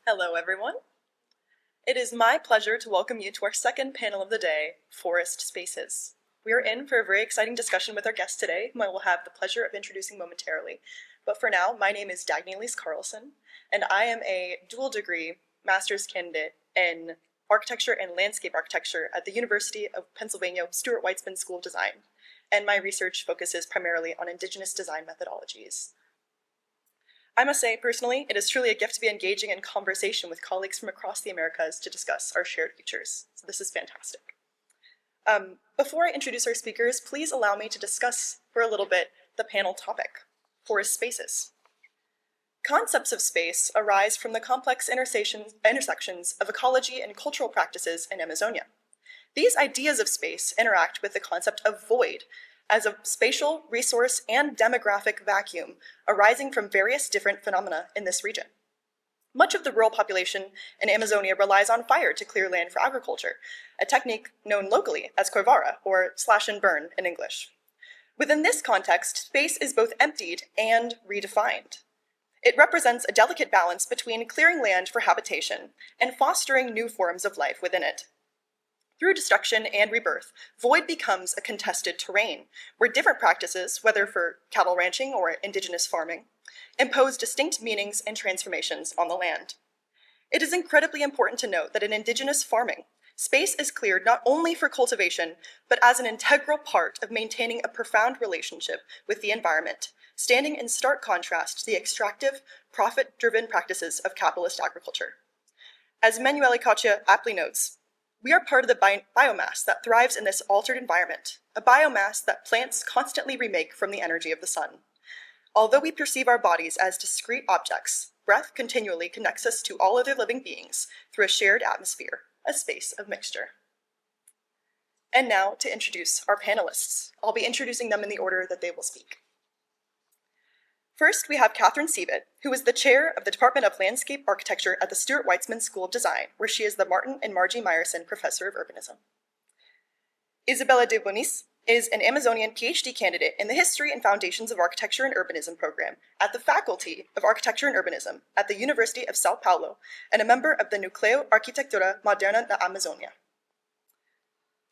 Hello, everyone. It is my pleasure to welcome you to our second panel of the day, Forest Spaces. We are in for a very exciting discussion with our guest today, whom I will have the pleasure of introducing momentarily. But for now, my name is Dagny Elise Carlson, and I am a dual degree master's candidate in architecture and landscape architecture at the University of Pennsylvania Stuart Weitzman School of Design, and my research focuses primarily on indigenous design methodologies. I must say, personally, it is truly a gift to be engaging in conversation with colleagues from across the Americas to discuss our shared futures. So this is fantastic. Before I introduce our speakers, please allow me to discuss for a little bit the panel topic, forest spaces. Concepts of space arise from the complex intersections of ecology and cultural practices in Amazonia. These ideas of space interact with the concept of void, as a spatial, resource, and demographic vacuum arising from various different phenomena in this region. Much of the rural population in Amazonia relies on fire to clear land for agriculture, a technique known locally as corvara, or slash and burn in English. Within this context, space is both emptied and redefined. It represents a delicate balance between clearing land for habitation and fostering new forms of life within it. Through destruction and rebirth, void becomes a contested terrain, where different practices, whether for cattle ranching or indigenous farming, impose distinct meanings and transformations on the land. It is incredibly important to note that in indigenous farming, space is cleared not only for cultivation, but as an integral part of maintaining a profound relationship with the environment, standing in stark contrast to the extractive, profit-driven practices of capitalist agriculture. As Manuel Ecologia aptly notes, we are part of the biomass that thrives in this altered environment, a biomass that plants constantly remake from the energy of the sun. Although we perceive our bodies as discrete objects, breath continually connects us to all other living beings through a shared atmosphere, a space of mixture. And now to introduce our panelists. I'll be introducing them in the order that they will speak. First, we have Catherine Seavitt, who is the chair of the Department of Landscape Architecture at the Stuart Weitzman School of Design, where she is the Martin and Margy Meyerson Professor of Urbanism. Isabella de Bonis is an Amazonian PhD candidate in the History and Foundations of Architecture and Urbanism program at the Faculty of Architecture and Urbanism at the University of Sao Paulo, and a member of the Núcleo Arquitectura Moderna da Amazônia.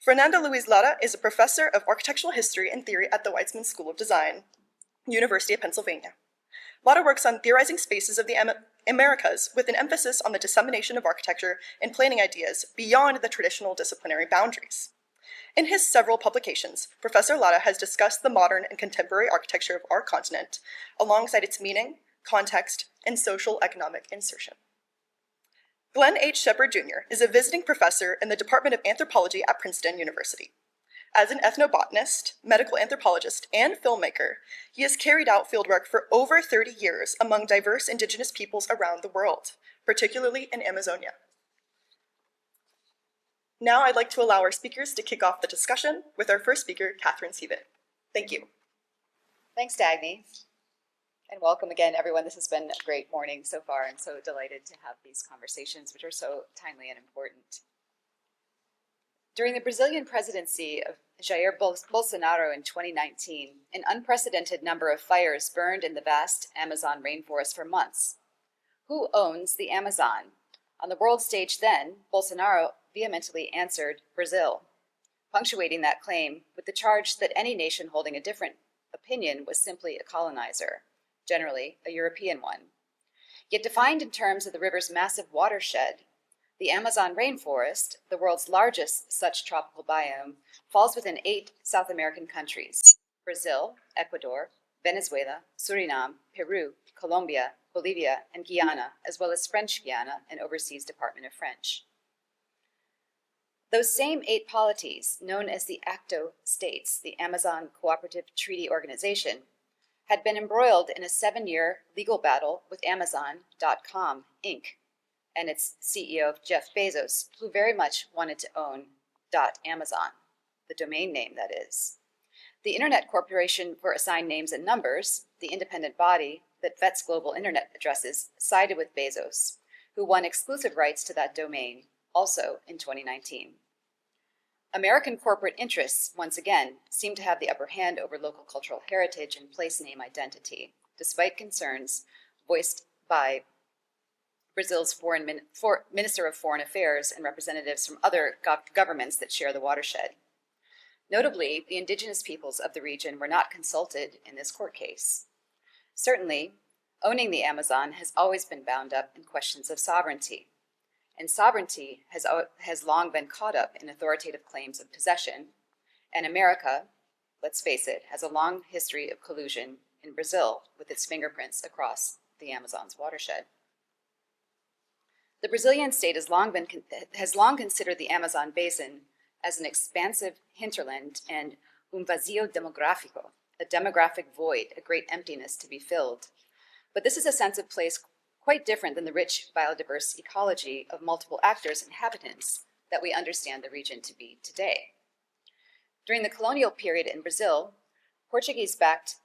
Fernando Luiz Lara is a professor of architectural history and theory at the Weitzman School of Design, University of Pennsylvania. Lara works on theorizing spaces of the Americas with an emphasis on the dissemination of architecture and planning ideas beyond the traditional disciplinary boundaries. In his several publications, Professor Lara has discussed the modern and contemporary architecture of our continent, alongside its meaning, context, and social economic insertion. Glenn H. Shepard Jr. is a visiting professor in the Department of Anthropology at Princeton University. As an ethnobotanist, medical anthropologist, and filmmaker, he has carried out fieldwork for over 30 years among diverse indigenous peoples around the world, particularly in Amazonia. Now I'd like to allow our speakers to kick off the discussion with our first speaker, Catherine Seavitt. Thank you. Thanks, Dagny. And welcome again, everyone. This has been a great morning so far. I'm so delighted to have these conversations, which are so timely and important. During the Brazilian presidency of Jair Bolsonaro in 2019, an unprecedented number of fires burned in the vast Amazon rainforest for months. Who owns the Amazon? On the world stage then, Bolsonaro vehemently answered Brazil, punctuating that claim with the charge that any nation holding a different opinion was simply a colonizer, generally a European one. Yet defined in terms of the river's massive watershed, the Amazon rainforest, the world's largest such tropical biome, falls within 8 South American countries: Brazil, Ecuador, Venezuela, Suriname, Peru, Colombia, Bolivia, and Guyana, as well as French Guiana and Overseas Department of French. Those same 8 polities, known as the ACTO states, the Amazon Cooperative Treaty Organization, had been embroiled in a 7-year legal battle with Amazon.com, Inc., and its CEO, Jeff Bezos, who very much wanted to own .amazon, the domain name that is. The Internet Corporation for Assigned Names and Numbers, the independent body that vets global internet addresses, sided with Bezos, who won exclusive rights to that domain, also in 2019. American corporate interests, once again, seem to have the upper hand over local cultural heritage and place name identity, despite concerns voiced by Brazil's Minister of Foreign Affairs and representatives from other governments that share the watershed. Notably, the indigenous peoples of the region were not consulted in this court case. Certainly, owning the Amazon has always been bound up in questions of sovereignty, and sovereignty has long been caught up in authoritative claims of possession, and America, let's face it, has a long history of collusion in Brazil with its fingerprints across the Amazon's watershed. The Brazilian state has long considered the Amazon basin as an expansive hinterland and vazio demográfico, a demographic void, a great emptiness to be filled. But this is a sense of place quite different than the rich biodiverse ecology of multiple actors and inhabitants that we understand the region to be today. During the colonial period in Brazil, Portuguese-backed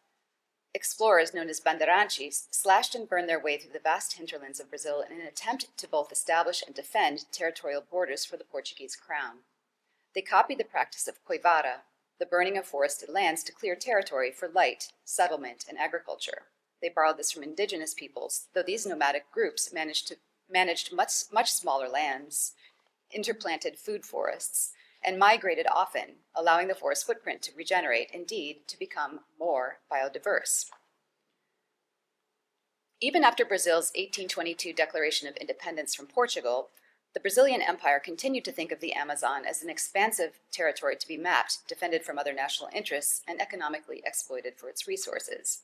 explorers known as bandeirantes slashed and burned their way through the vast hinterlands of Brazil in an attempt to both establish and defend territorial borders for the Portuguese crown. They copied the practice of coivara, the burning of forested lands to clear territory for light, settlement, and agriculture. They borrowed this from indigenous peoples, though these nomadic groups managed much smaller lands, interplanted food forests, and migrated often, allowing the forest footprint to regenerate, indeed, to become more biodiverse. Even after Brazil's 1822 declaration of independence from Portugal, the Brazilian Empire continued to think of the Amazon as an expansive territory to be mapped, defended from other national interests, and economically exploited for its resources.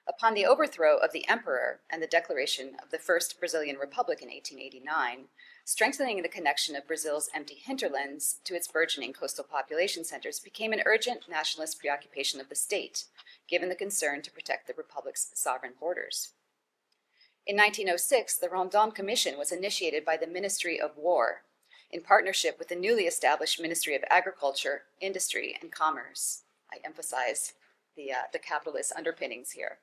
Upon the overthrow of the emperor and the declaration of the First Brazilian Republic in 1889, strengthening the connection of Brazil's empty hinterlands to its burgeoning coastal population centers became an urgent nationalist preoccupation of the state, given the concern to protect the republic's sovereign borders. In 1906, the Rondon Commission was initiated by the Ministry of War, in partnership with the newly established Ministry of Agriculture, Industry, and Commerce. I emphasize the capitalist underpinnings here.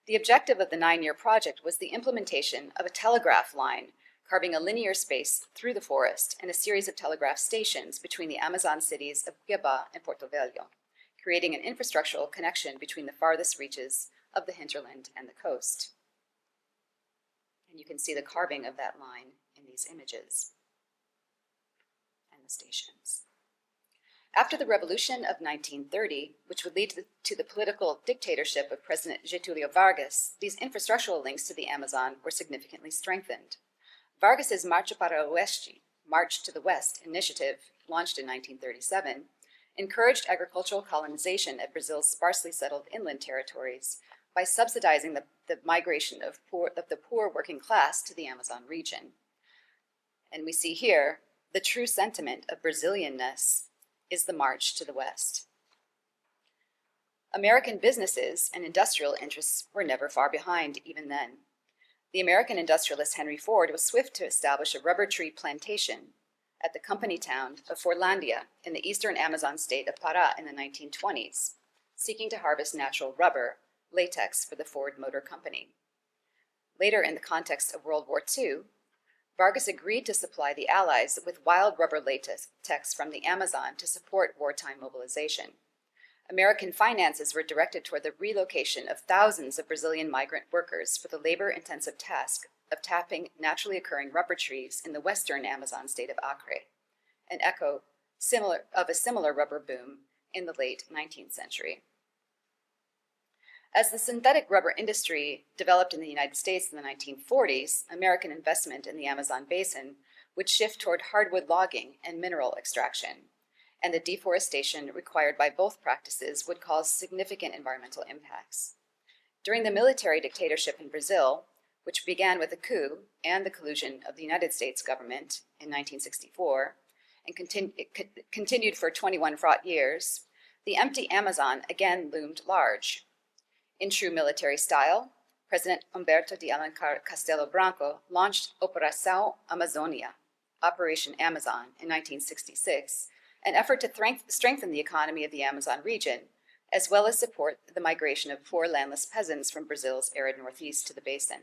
The objective of the 9-year project was the implementation of a telegraph line carving a linear space through the forest and a series of telegraph stations between the Amazon cities of Cuiabá and Porto Velho, creating an infrastructural connection between the farthest reaches of the hinterland and the coast. And you can see the carving of that line in these images and the stations. After the revolution of 1930, which would lead to the political dictatorship of President Getúlio Vargas, these infrastructural links to the Amazon were significantly strengthened. Vargas's Marcha para o Oeste, March to the West initiative, launched in 1937, encouraged agricultural colonization of Brazil's sparsely settled inland territories by subsidizing the migration of the poor working class to the Amazon region. And we see here the true sentiment of Brazilianness is the march to the West. American businesses and industrial interests were never far behind even then. The American industrialist Henry Ford was swift to establish a rubber tree plantation at the company town of Forlandia in the eastern Amazon state of Pará in the 1920s, seeking to harvest natural rubber, latex for the Ford Motor Company. Later, in the context of World War II, Vargas agreed to supply the Allies with wild rubber latex from the Amazon to support wartime mobilization. American finances were directed toward the relocation of thousands of Brazilian migrant workers for the labor-intensive task of tapping naturally occurring rubber trees in the western Amazon state of Acre, an echo of a similar rubber boom in the late 19th century. As the synthetic rubber industry developed in the United States in the 1940s, American investment in the Amazon basin would shift toward hardwood logging and mineral extraction, and the deforestation required by both practices would cause significant environmental impacts. During the military dictatorship in Brazil, which began with a coup and the collusion of the United States government in 1964, and continued for 21 fraught years, the empty Amazon again loomed large. In true military style, President Humberto de Alencar Castelo Branco launched Operação Amazônia, Operation Amazon, in 1966, an effort to strengthen the economy of the Amazon region, as well as support the migration of poor landless peasants from Brazil's arid northeast to the basin.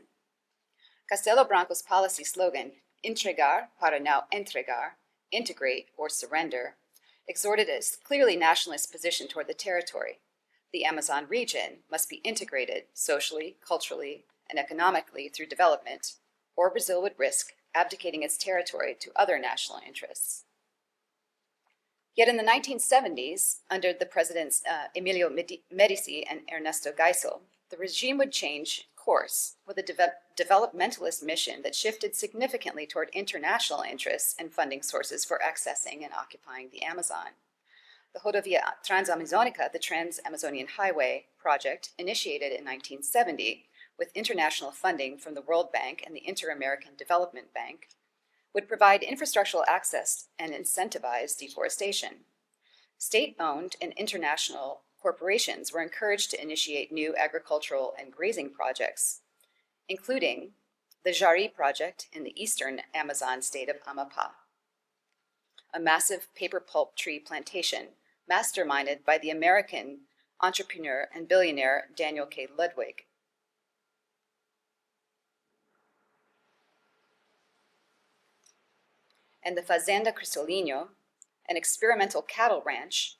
Castelo Branco's policy slogan, entregar para não entregar, integrate or surrender, exhorted a clearly nationalist position toward the territory. The Amazon region must be integrated socially, culturally, and economically through development, or Brazil would risk abdicating its territory to other national interests. Yet in the 1970s, under the presidents Emilio Medici and Ernesto Geisel, the regime would change course with a developmentalist mission that shifted significantly toward international interests and funding sources for accessing and occupying the Amazon. The Rodovia Transamazônica, the Trans-Amazonian Highway project, initiated in 1970 with international funding from the World Bank and the Inter-American Development Bank, would provide infrastructural access and incentivize deforestation. State-owned and international corporations were encouraged to initiate new agricultural and grazing projects, including the Jari project in the eastern Amazon state of Amapá, a massive paper pulp tree plantation masterminded by the American entrepreneur and billionaire Daniel K. Ludwig. And the Fazenda Cristolino, an experimental cattle ranch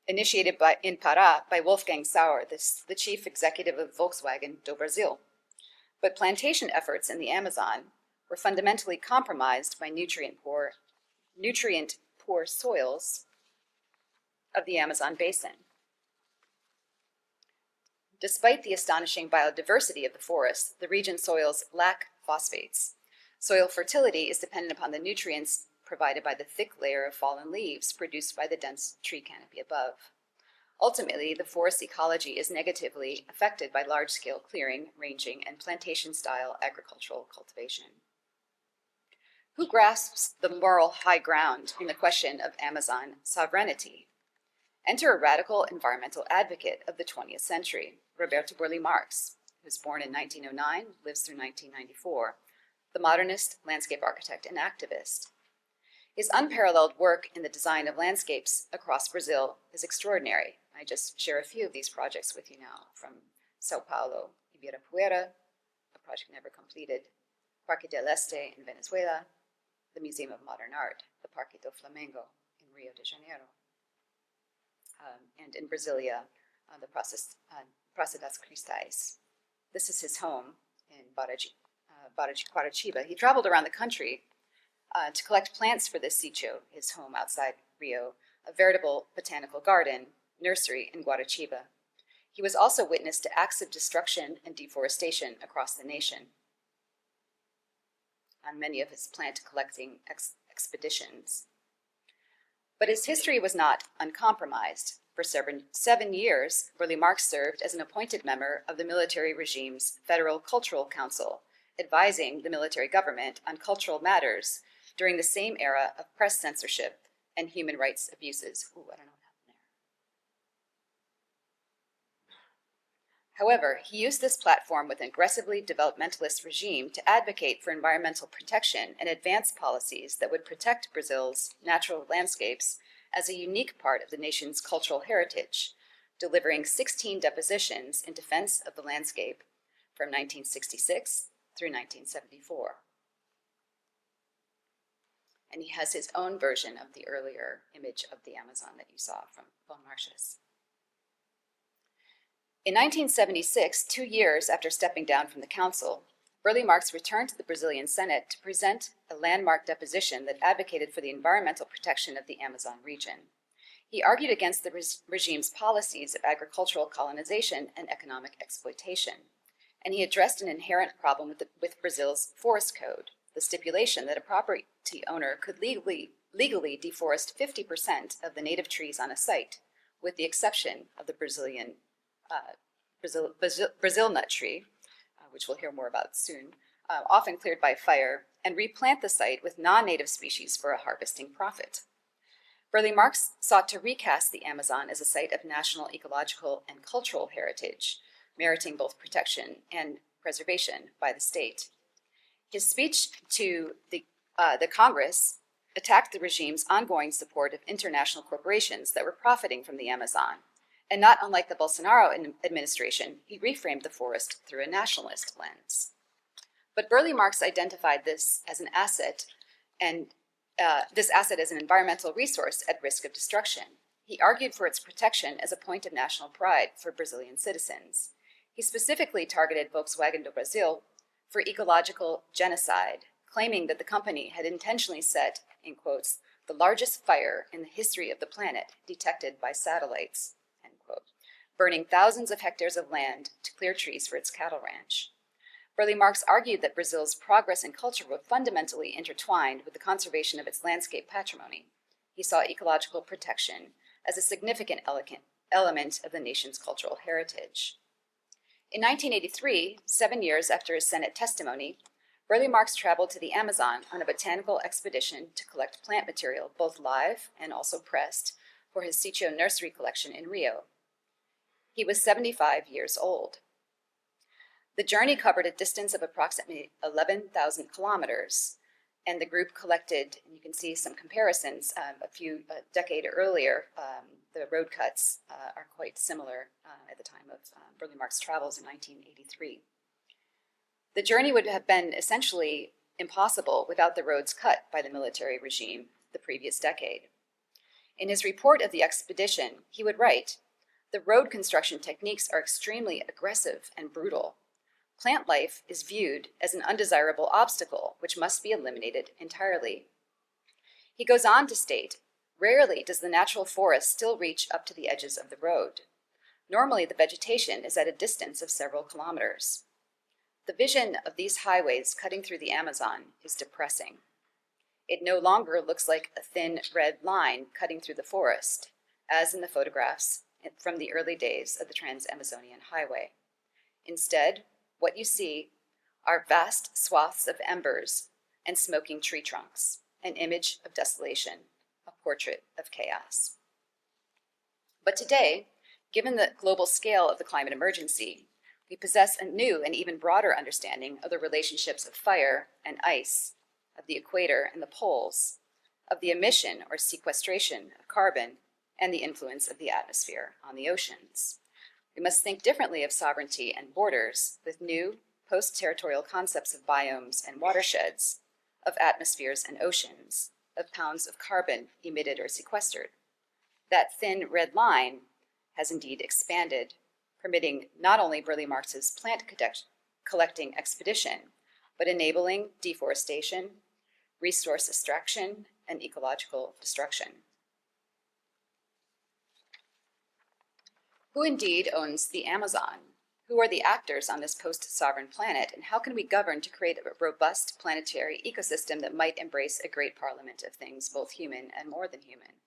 initiated in Pará by Wolfgang Sauer, the chief executive of Volkswagen do Brasil. But plantation efforts in the Amazon were fundamentally compromised by nutrient-poor soils of the Amazon basin. Despite the astonishing biodiversity of the forest, the region's soils lack phosphates. Soil fertility is dependent upon the nutrients provided by the thick layer of fallen leaves produced by the dense tree canopy above. Ultimately, the forest ecology is negatively affected by large-scale clearing, ranging, and plantation-style agricultural cultivation. Who grasps the moral high ground in the question of Amazon sovereignty? Enter a radical environmental advocate of the 20th century, Roberto Burle Marx, who was born in 1909, lives through 1994, the modernist landscape architect and activist. His unparalleled work in the design of landscapes across Brazil is extraordinary. I just share a few of these projects with you now, from Sao Paulo, Ibirapuera, a project never completed, Parque del Este in Venezuela, the Museum of Modern Art, the Parque do Flamengo in Rio de Janeiro, and in Brasilia, the Praça das Cristais. This is his home in Guarachiba. He traveled around the country to collect plants for this sitio, his home outside Rio, a veritable botanical garden, nursery in Guarachiba. He was also witness to acts of destruction and deforestation across the nation on many of his plant collecting expeditions. But his history was not uncompromised. For 7 years, Burle Marx served as an appointed member of the military regime's Federal Cultural Council, advising the military government on cultural matters during the same era of press censorship and human rights abuses. Ooh, I don't know what happened there. However, he used this platform with an aggressively developmentalist regime to advocate for environmental protection and advance policies that would protect Brazil's natural landscapes as a unique part of the nation's cultural heritage, delivering 16 depositions in defense of the landscape from 1966 through 1974. And he has his own version of the earlier image of the Amazon that you saw from von March's. In 1976, 2 years after stepping down from the council, Burle Marx returned to the Brazilian Senate to present a landmark deposition that advocated for the environmental protection of the Amazon region. He argued against the regime's policies of agricultural colonization and economic exploitation, and he addressed an inherent problem with Brazil's forest code, the stipulation that a property owner could legally deforest 50% of the native trees on a site, with the exception of the Brazil nut tree, which we'll hear more about soon, often cleared by fire, and replant the site with non-native species for a harvesting profit. Burle Marx sought to recast the Amazon as a site of national ecological and cultural heritage, meriting both protection and preservation by the state. His speech to the Congress attacked the regime's ongoing support of international corporations that were profiting from the Amazon. And not unlike the Bolsonaro administration, he reframed the forest through a nationalist lens. But Burle Marx identified this as an asset, and this asset as an environmental resource at risk of destruction. He argued for its protection as a point of national pride for Brazilian citizens. He specifically targeted Volkswagen do Brasil for ecological genocide, claiming that the company had intentionally set, in quotes, the largest fire in the history of the planet detected by satellites, end quote, burning thousands of hectares of land to clear trees for its cattle ranch. Burle Marx argued that Brazil's progress and culture were fundamentally intertwined with the conservation of its landscape patrimony. He saw ecological protection as a significant element of the nation's cultural heritage. In 1983, 7 years after his Senate testimony, Burle Marx traveled to the Amazon on a botanical expedition to collect plant material, both live and also pressed, for his Sítio nursery collection in Rio. He was 75 years old. The journey covered a distance of approximately 11,000 kilometers, and the group collected, and you can see some comparisons, a decade earlier, the road cuts are quite similar at the time of Burle Marx's travels in 1983. The journey would have been essentially impossible without the roads cut by the military regime the previous decade. In his report of the expedition, he would write, "The road construction techniques are extremely aggressive and brutal. Plant life is viewed as an undesirable obstacle which must be eliminated entirely." He goes on to state, "Rarely does the natural forest still reach up to the edges of the road. Normally, the vegetation is at a distance of several kilometers. The vision of these highways cutting through the Amazon is depressing. It no longer looks like a thin red line cutting through the forest, as in the photographs from the early days of the Trans-Amazonian Highway. Instead, what you see are vast swaths of embers and smoking tree trunks, an image of desolation, a portrait of chaos." But today, given the global scale of the climate emergency, we possess a new and even broader understanding of the relationships of fire and ice, of the equator and the poles, of the emission or sequestration of carbon, and the influence of the atmosphere on the oceans. We must think differently of sovereignty and borders with new post-territorial concepts of biomes and watersheds, of atmospheres and oceans, of pounds of carbon emitted or sequestered. That thin red line has indeed expanded, permitting not only Burle Marx's plant collecting expedition, but enabling deforestation, resource extraction, and ecological destruction. Who indeed owns the Amazon? Who are the actors on this post-sovereign planet, and how can we govern to create a robust planetary ecosystem that might embrace a great parliament of things, both human and more than human?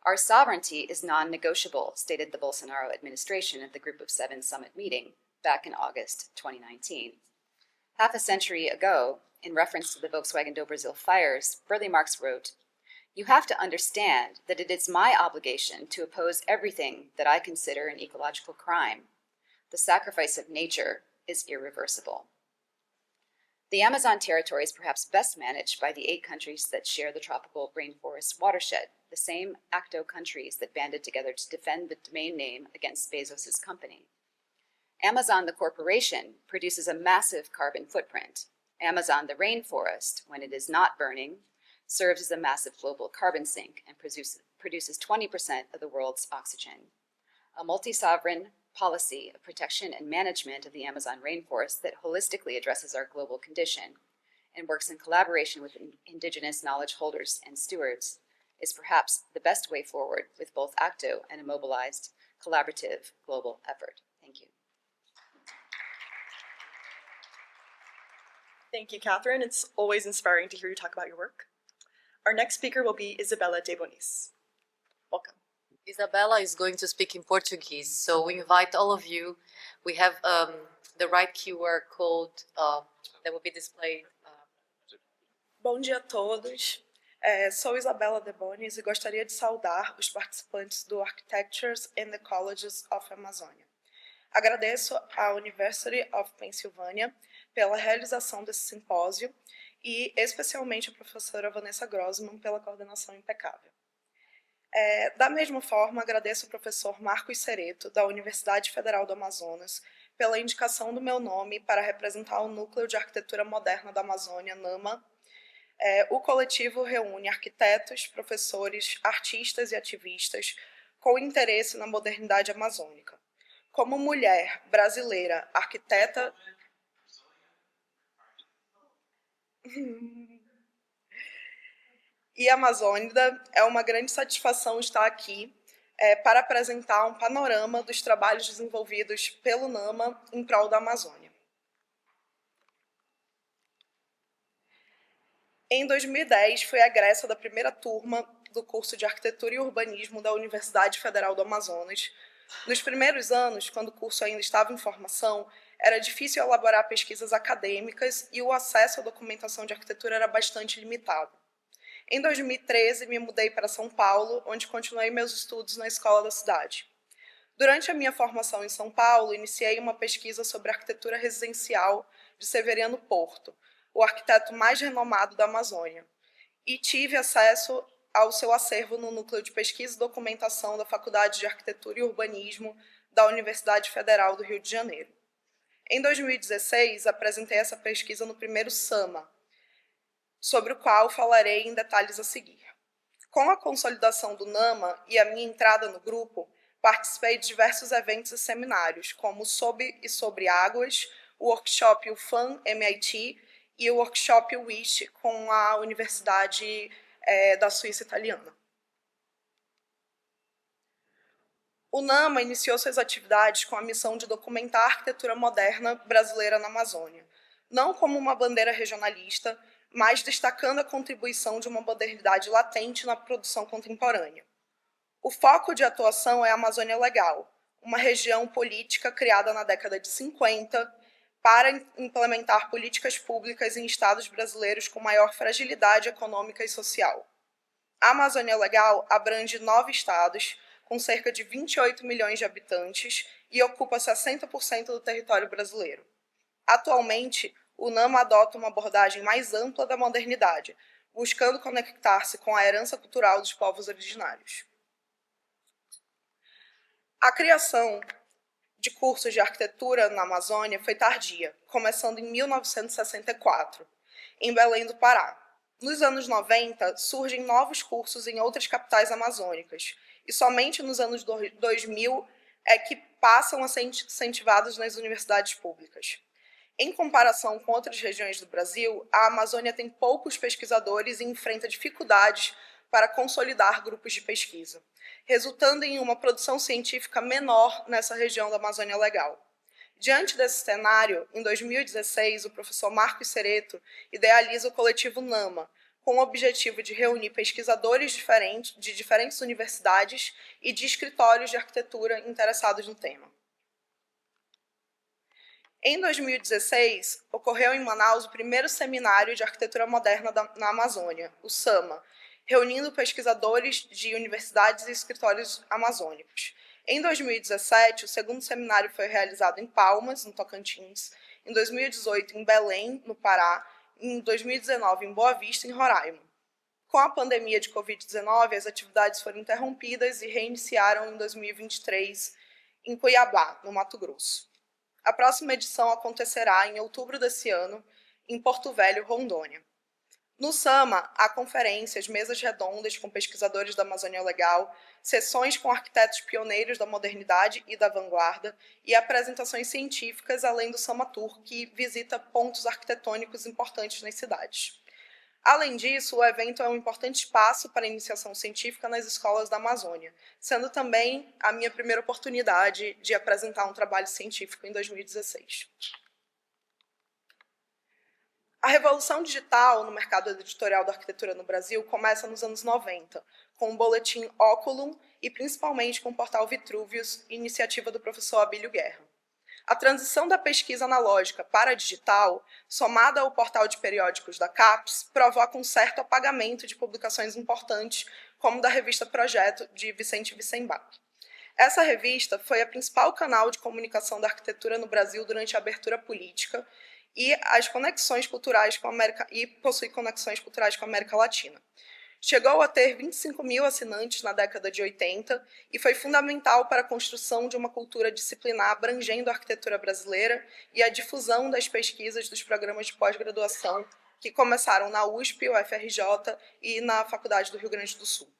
Our sovereignty is non-negotiable, stated the Bolsonaro administration at the Group of Seven summit meeting back in August 2019. Half a century ago, in reference to the Volkswagen do Brasil fires, Burle Marx wrote, "You have to understand that it is my obligation to oppose everything that I consider an ecological crime. The sacrifice of nature is irreversible." The Amazon territory is perhaps best managed by the 8 countries that share the tropical rainforest watershed, the same ACTO countries that banded together to defend the domain name against Bezos' company. Amazon, the corporation, produces a massive carbon footprint. Amazon, the rainforest, when it is not burning, serves as a massive global carbon sink and produces 20% of the world's oxygen. A multi-sovereign policy of protection and management of the Amazon rainforest that holistically addresses our global condition and works in collaboration with indigenous knowledge holders and stewards is perhaps the best way forward with both ACTO and a mobilized, collaborative global effort. Thank you. Thank you, Catherine. It's always inspiring to hear you talk about your work. Our next speaker will be Isabella de Bonis. Welcome. Isabella is going to speak in Portuguese, so we invite all of you. We have the right QR code that will be displayed. Bom dia a todos. Sou Isabella de Bonis e gostaria de saudar os participantes do Architectures and Ecologies of Amazônia. Agradeço à University of Pennsylvania pela realização desse simpósio e especialmente a professora Vanessa Grossman pela coordenação impecável. Da mesma forma, agradeço ao professor Marcos Cereto, da Universidade Federal do Amazonas, pela indicação do meu nome para representar o Núcleo de Arquitetura Moderna da Amazônia, NAMA. O coletivo reúne arquitetos, professores, artistas e ativistas com interesse na modernidade amazônica. Como mulher brasileira, arquiteta... e amazônica, é uma grande satisfação estar aqui para apresentar um panorama dos trabalhos desenvolvidos pelo NAMA em prol da Amazônia. Em 2010, fui egressa da primeira turma do curso de Arquitetura e Urbanismo da Universidade Federal do Amazonas. Nos primeiros anos, quando o curso ainda estava em formação, era difícil elaborar pesquisas acadêmicas e o acesso à documentação de arquitetura era bastante limitado. Em 2013, me mudei para São Paulo, onde continuei meus estudos na escola da cidade. Durante a minha formação em São Paulo, iniciei uma pesquisa sobre arquitetura residencial de Severiano Porto, o arquiteto mais renomado da Amazônia, e tive acesso ao seu acervo no Núcleo de Pesquisa e Documentação da Faculdade de Arquitetura e Urbanismo da Universidade Federal do Rio de Janeiro. Em 2016, apresentei essa pesquisa no primeiro SAMA, sobre o qual falarei em detalhes a seguir. Com a consolidação do NAMA e a minha entrada no grupo, participei de diversos eventos e seminários, como Sob e Sobre Águas, o workshop UFAM MIT e o workshop WISH com a Universidade da Suíça Italiana. O NAMA iniciou suas atividades com a missão de documentar a arquitetura moderna brasileira na Amazônia, não como uma bandeira regionalista, mas destacando a contribuição de uma modernidade latente na produção contemporânea. O foco de atuação é a Amazônia Legal, uma região política criada na década de 50 para implementar políticas públicas em estados brasileiros com maior fragilidade econômica e social. A Amazônia Legal abrange 9 estados, com cerca de 28 milhões de habitantes e ocupa 60% do território brasileiro. Atualmente, o NAMA adota uma abordagem mais ampla da modernidade, buscando conectar-se com a herança cultural dos povos originários. A criação de cursos de arquitetura na Amazônia foi tardia, começando em 1964, em Belém do Pará. Nos anos 90, surgem novos cursos em outras capitais amazônicas, e somente nos anos 2000 é que passam a ser incentivados nas universidades públicas. Em comparação com outras regiões do Brasil, a Amazônia tem poucos pesquisadores e enfrenta dificuldades para consolidar grupos de pesquisa, resultando em uma produção científica menor nessa região da Amazônia Legal. Diante desse cenário, em 2016, o professor Marcos Cereto idealiza o coletivo NAMA, com o objetivo de reunir pesquisadores de diferentes universidades e de escritórios de arquitetura interessados no tema. Em 2016, ocorreu em Manaus o primeiro seminário de arquitetura moderna na Amazônia, o SAMA, reunindo pesquisadores de universidades e escritórios amazônicos. Em 2017, o segundo seminário foi realizado em Palmas, no Tocantins, em 2018 em Belém, no Pará, e em 2019 em Boa Vista, em Roraima. Com a pandemia de Covid-19, as atividades foram interrompidas e reiniciaram em 2023 em Cuiabá, no Mato Grosso. A próxima edição acontecerá em outubro desse ano, em Porto Velho, Rondônia. No SAMA, há conferências, mesas redondas com pesquisadores da Amazônia Legal, sessões com arquitetos pioneiros da modernidade e da vanguarda e apresentações científicas, além do SAMA Tour, que visita pontos arquitetônicos importantes nas cidades. Além disso, o evento é um importante espaço para a iniciação científica nas escolas da Amazônia, sendo também a minha primeira oportunidade de apresentar um trabalho científico em 2016. A revolução digital no mercado editorial da arquitetura no Brasil começa nos anos 90, com o boletim Oculum e principalmente com o portal Vitruvius, iniciativa do professor Abílio Guerra. A transição da pesquisa analógica para a digital, somada ao portal de periódicos da CAPES, provoca um certo apagamento de publicações importantes, como da revista Projeto, de Vicente Wissenbach. Essa revista foi a principal canal de comunicação da arquitetura no Brasil durante a abertura política e possui conexões culturais com a América Latina. Chegou a ter 25 mil assinantes na década de 80 e foi fundamental para a construção de uma cultura disciplinar abrangendo a arquitetura brasileira e a difusão das pesquisas dos programas de pós-graduação que começaram na USP, UFRJ e na Faculdade do Rio Grande do Sul.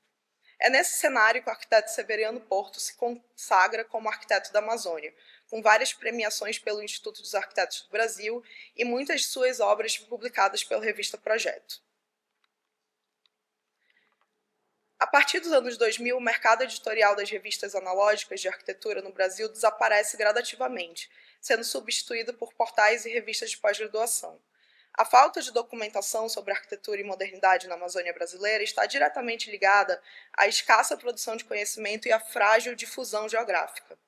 É nesse cenário que o arquiteto Severiano Porto se consagra como arquiteto da Amazônia, com várias premiações pelo Instituto dos Arquitetos do Brasil e muitas de suas obras publicadas pela revista Projeto. A partir dos anos 2000, o mercado editorial das revistas analógicas de arquitetura no Brasil desaparece gradativamente, sendo substituído por portais e revistas de pós-graduação. A falta de documentação sobre arquitetura e modernidade na Amazônia brasileira está diretamente ligada à escassa produção de conhecimento e à frágil difusão geográfica.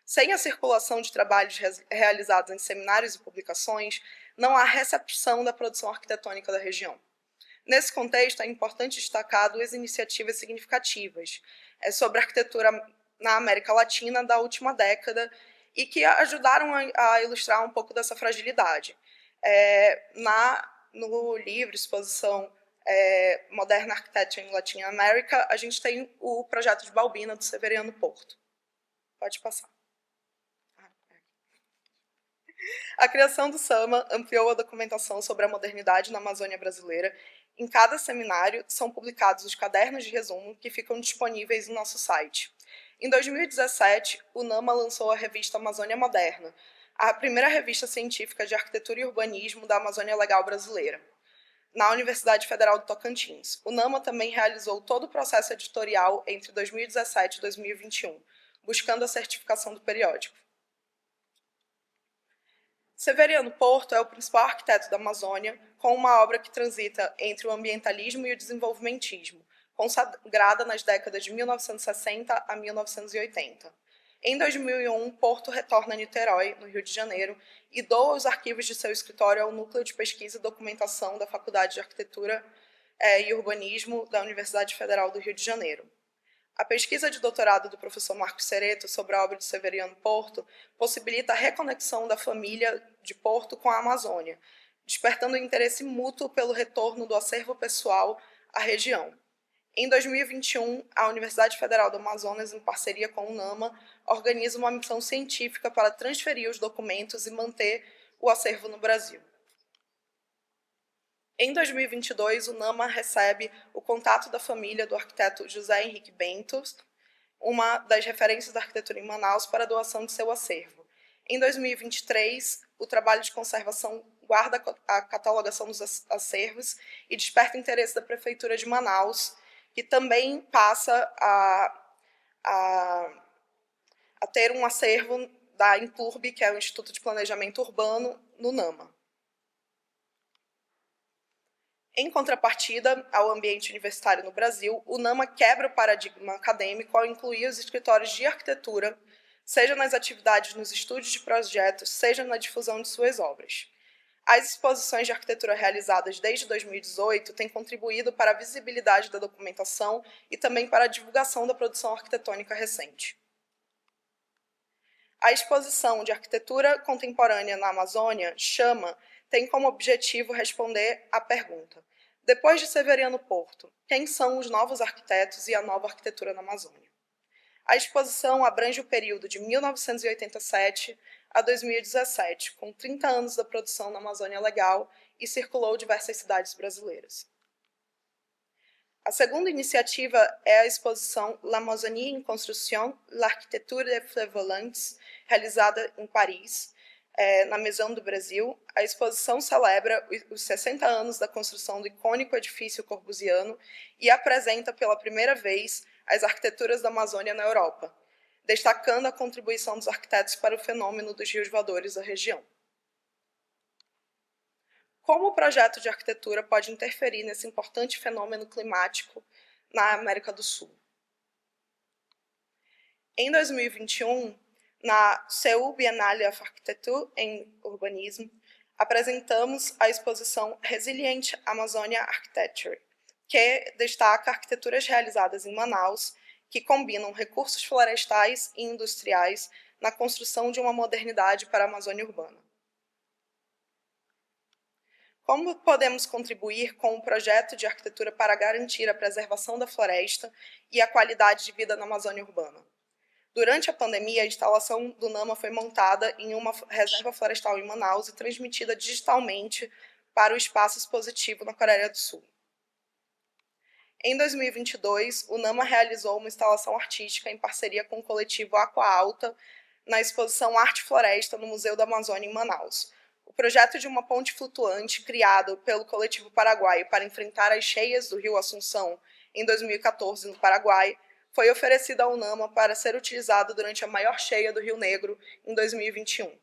Sem a circulação de trabalhos realizados em seminários e publicações, não há recepção da produção arquitetônica da região. Nesse contexto, é importante destacar duas iniciativas significativas sobre arquitetura na América Latina da última década e que ajudaram a ilustrar um pouco dessa fragilidade. No livro, exposição Modern Architecture in Latin America, a gente tem o projeto de Balbina, do Severiano Porto. Pode passar. A criação do SAMA ampliou a documentação sobre a modernidade na Amazônia brasileira. Em cada seminário, são publicados os cadernos de resumo que ficam disponíveis no nosso site. Em 2017, o NAMA lançou a revista Amazônia Moderna, a primeira revista científica de arquitetura e urbanismo da Amazônia Legal brasileira, na Universidade Federal do Tocantins. O NAMA também realizou todo o processo editorial entre 2017 e 2021, buscando a certificação do periódico. Severiano Porto é o principal arquiteto da Amazônia, com uma obra que transita entre o ambientalismo e o desenvolvimentismo, consagrada nas décadas de 1960 a 1980. Em 2001, Porto retorna a Niterói, no Rio de Janeiro, e doa os arquivos de seu escritório ao Núcleo de Pesquisa e Documentação da Faculdade de Arquitetura e Urbanismo da Universidade Federal do Rio de Janeiro. A pesquisa de doutorado do professor Marcos Cereto sobre a obra de Severiano Porto possibilita a reconexão da família de Porto com a Amazônia, despertando o interesse mútuo pelo retorno do acervo pessoal à região. Em 2021, a Universidade Federal do Amazonas, em parceria com o NAMA, organiza uma missão científica para transferir os documentos e manter o acervo no Brasil. Em 2022, o NAMA recebe o contato da família do arquiteto José Henrique Bentos, uma das referências da arquitetura em Manaus, para a doação de seu acervo. Em 2023, o trabalho de conservação guarda a catalogação dos acervos e desperta o interesse da Prefeitura de Manaus, que também passa a ter um acervo da Inclurb, que é o Instituto de Planejamento Urbano, no NAMA. Em contrapartida ao ambiente universitário no Brasil, o NAMA quebra o paradigma acadêmico ao incluir os escritórios de arquitetura, seja nas atividades nos estúdios de projetos, seja na difusão de suas obras. As exposições de arquitetura realizadas desde 2018 têm contribuído para a visibilidade da documentação e também para a divulgação da produção arquitetônica recente. A exposição de arquitetura contemporânea na Amazônia, CHAMA, tem como objetivo responder à pergunta: depois de Severiano Porto, quem são os novos arquitetos e a nova arquitetura na Amazônia? A exposição abrange o período de 1987 a 2017, com 30 anos da produção na Amazônia Legal, e circulou diversas cidades brasileiras. A segunda iniciativa é a exposição L'Amazonie en Construction, l'Architecture des Fleuves Volants, realizada em Paris, na Maison do Brasil. A exposição celebra os 60 anos da construção do icônico edifício corbusiano e apresenta pela primeira vez as arquiteturas da Amazônia na Europa, destacando a contribuição dos arquitetos para o fenômeno dos rios voadores da região. Como o projeto de arquitetura pode interferir nesse importante fenômeno climático na América do Sul? Em 2021, na Seul Biennale of Architecture and Urbanism, apresentamos a exposição Resilient Amazonia Architecture, que destaca arquiteturas realizadas em Manaus, que combinam recursos florestais e industriais na construção de uma modernidade para a Amazônia urbana. Como podemos contribuir com o projeto de arquitetura para garantir a preservação da floresta e a qualidade de vida na Amazônia urbana? Durante a pandemia, a instalação do NAMA foi montada em uma reserva florestal em Manaus e transmitida digitalmente para o espaço expositivo na Coreia do Sul. Em 2022, o NAMA realizou uma instalação artística em parceria com o coletivo Aqua Alta na exposição Arte Floresta no Museu da Amazônia em Manaus. O projeto de uma ponte flutuante, criado pelo coletivo paraguaio para enfrentar as cheias do rio Assunção em 2014 no Paraguai, foi oferecido ao NAMA para ser utilizado durante a maior cheia do Rio Negro em 2021.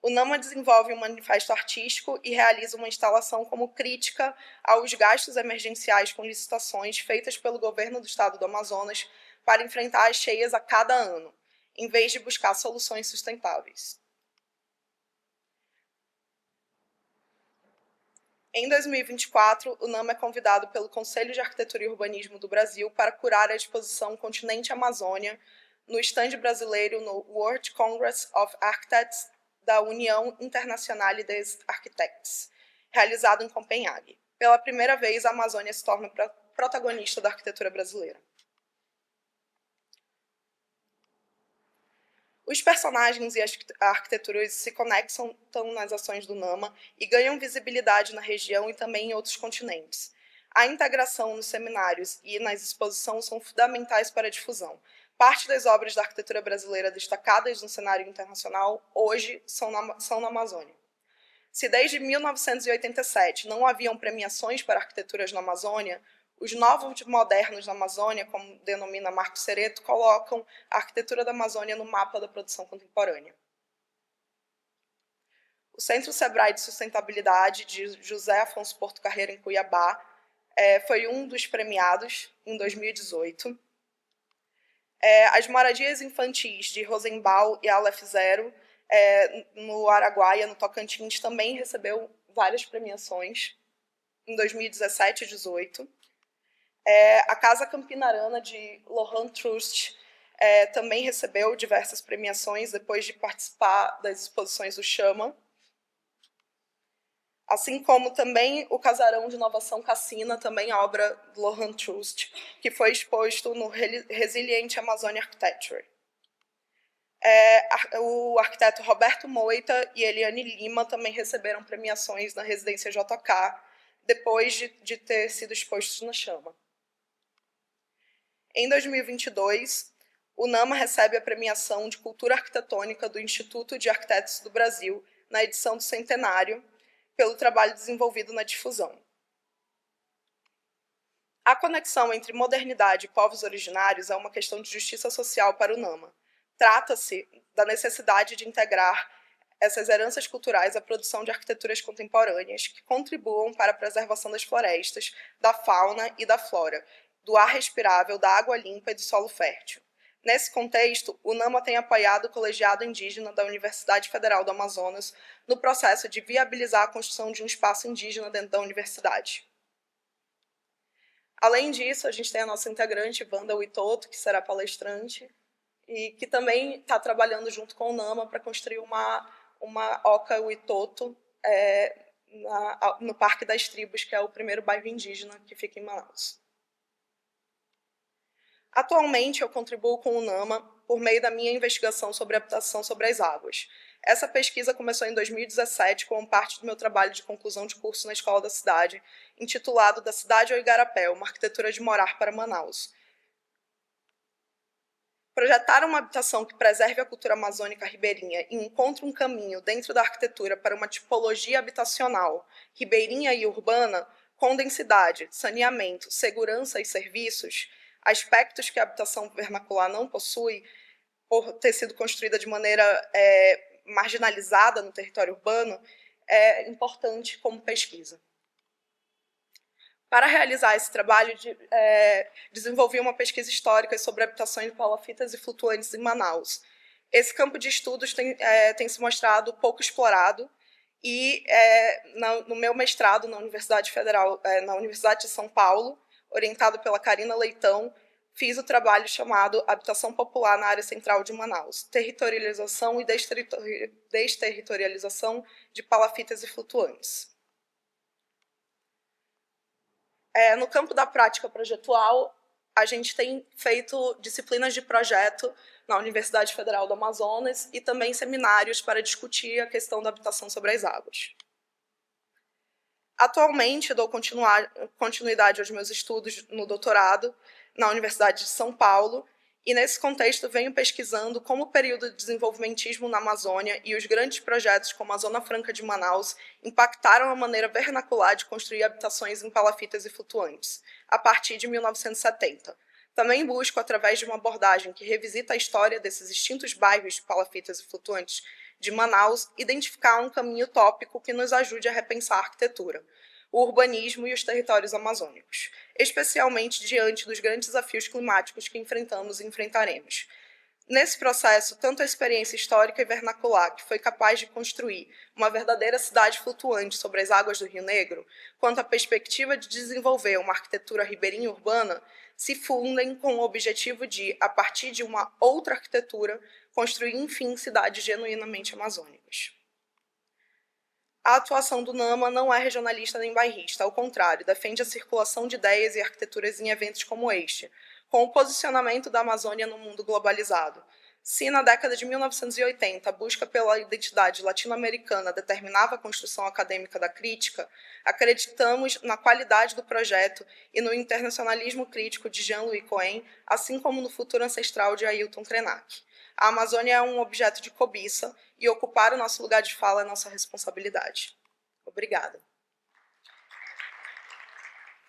O NAMA desenvolve um manifesto artístico e realiza uma instalação como crítica aos gastos emergenciais com licitações feitas pelo governo do estado do Amazonas para enfrentar as cheias a cada ano, em vez de buscar soluções sustentáveis. Em 2024, o NAMA é convidado pelo Conselho de Arquitetura e Urbanismo do Brasil para curar a exposição Continente Amazônia no estande brasileiro no World Congress of Architects da União Internacional des Architects, realizado em Copenhague. Pela primeira vez, a Amazônia se torna protagonista da arquitetura brasileira. Os personagens e as arquiteturas se conectam nas ações do NAMA e ganham visibilidade na região e também em outros continentes. A integração nos seminários e nas exposições são fundamentais para a difusão. Parte das obras da arquitetura brasileira destacadas no cenário internacional hoje são na Amazônia. Se desde 1987 não haviam premiações para arquiteturas na Amazônia, os novos modernos na Amazônia, como denomina Marco Cereto, colocam a arquitetura da Amazônia no mapa da produção contemporânea. O Centro Sebrae de Sustentabilidade de José Afonso Porto Carreiro, em Cuiabá, foi um dos premiados em 2018. As moradias infantis de Rosenbaum e Aleph Zero, no Araguaia, no Tocantins, também recebeu várias premiações em 2017 e 2018. A Casa Campinarana de Lohan Trust também recebeu diversas premiações depois de participar das exposições do Chama. Assim como também o Casarão de Inovação Cassina, também obra do Lohan Trust, que foi exposto no Resilient Amazônia Architecture. O arquiteto Roberto Moita e Eliane Lima também receberam premiações na residência JK, depois de ter sido expostos na Chama. Em 2022, o NAMA recebe a premiação de Cultura Arquitetônica do Instituto de Arquitetos do Brasil, na edição do centenário, pelo trabalho desenvolvido na difusão. A conexão entre modernidade e povos originários é uma questão de justiça social para o NAMA. Trata-se da necessidade de integrar essas heranças culturais à produção de arquiteturas contemporâneas que contribuam para a preservação das florestas, da fauna e da flora, do ar respirável, da água limpa e do solo fértil. Nesse contexto, o NAMA tem apoiado o colegiado indígena da Universidade Federal do Amazonas no processo de viabilizar a construção de um espaço indígena dentro da universidade. Além disso, a gente tem a nossa integrante, Wanda Witoto, que será palestrante, e que também está trabalhando junto com o NAMA para construir uma Oca Witoto no Parque das Tribos, que é o primeiro bairro indígena que fica em Manaus. Atualmente, eu contribuo com o NAMA por meio da minha investigação sobre habitação sobre as águas. Essa pesquisa começou em 2017 como parte do meu trabalho de conclusão de curso na Escola da Cidade, intitulado Da Cidade ao Igarapé, uma arquitetura de morar para Manaus. Projetar uma habitação que preserve a cultura amazônica ribeirinha e encontre um caminho dentro da arquitetura para uma tipologia habitacional ribeirinha e urbana, com densidade, saneamento, segurança e serviços, aspectos que a habitação vernacular não possui, por ter sido construída de maneira marginalizada no território urbano, é importante como pesquisa. Para realizar esse trabalho, desenvolvi uma pesquisa histórica sobre habitações de palafitas e flutuantes em Manaus. Esse campo de estudos tem se mostrado pouco explorado e, no meu mestrado na Universidade Federal, na Universidade de São Paulo, orientado pela Karina Leitão, fiz o trabalho chamado Habitação Popular na Área Central de Manaus, Territorialização e Desterritorialização de Palafitas e Flutuantes. No campo da prática projetual, a gente tem feito disciplinas de projeto na Universidade Federal do Amazonas e também seminários para discutir a questão da habitação sobre as águas. Atualmente, dou continuidade aos meus estudos no doutorado na Universidade de São Paulo, e nesse contexto venho pesquisando como o período de desenvolvimentismo na Amazônia e os grandes projetos como a Zona Franca de Manaus impactaram a maneira vernacular de construir habitações em palafitas e flutuantes, a partir de 1970. Também busco, através de uma abordagem que revisita a história desses extintos bairros de palafitas e flutuantes de Manaus, identificar um caminho tópico que nos ajude a repensar a arquitetura, o urbanismo e os territórios amazônicos, especialmente diante dos grandes desafios climáticos que enfrentamos e enfrentaremos. Nesse processo, tanto a experiência histórica e vernacular, que foi capaz de construir uma verdadeira cidade flutuante sobre as águas do Rio Negro, quanto a perspectiva de desenvolver uma arquitetura ribeirinha urbana, se fundem com o objetivo de, a partir de uma outra arquitetura, construir, enfim, cidades genuinamente amazônicas. A atuação do NAMA não é regionalista nem bairrista, ao contrário, defende a circulação de ideias e arquiteturas em eventos como este, com o posicionamento da Amazônia no mundo globalizado. Se na década de 1980 a busca pela identidade latino-americana determinava a construção acadêmica da crítica, acreditamos na qualidade do projeto e no internacionalismo crítico de Jean-Louis Cohen, assim como no futuro ancestral de Ailton Krenak. A Amazônia é um objeto de cobiça e ocupar o nosso lugar de fala é nossa responsabilidade. Obrigada.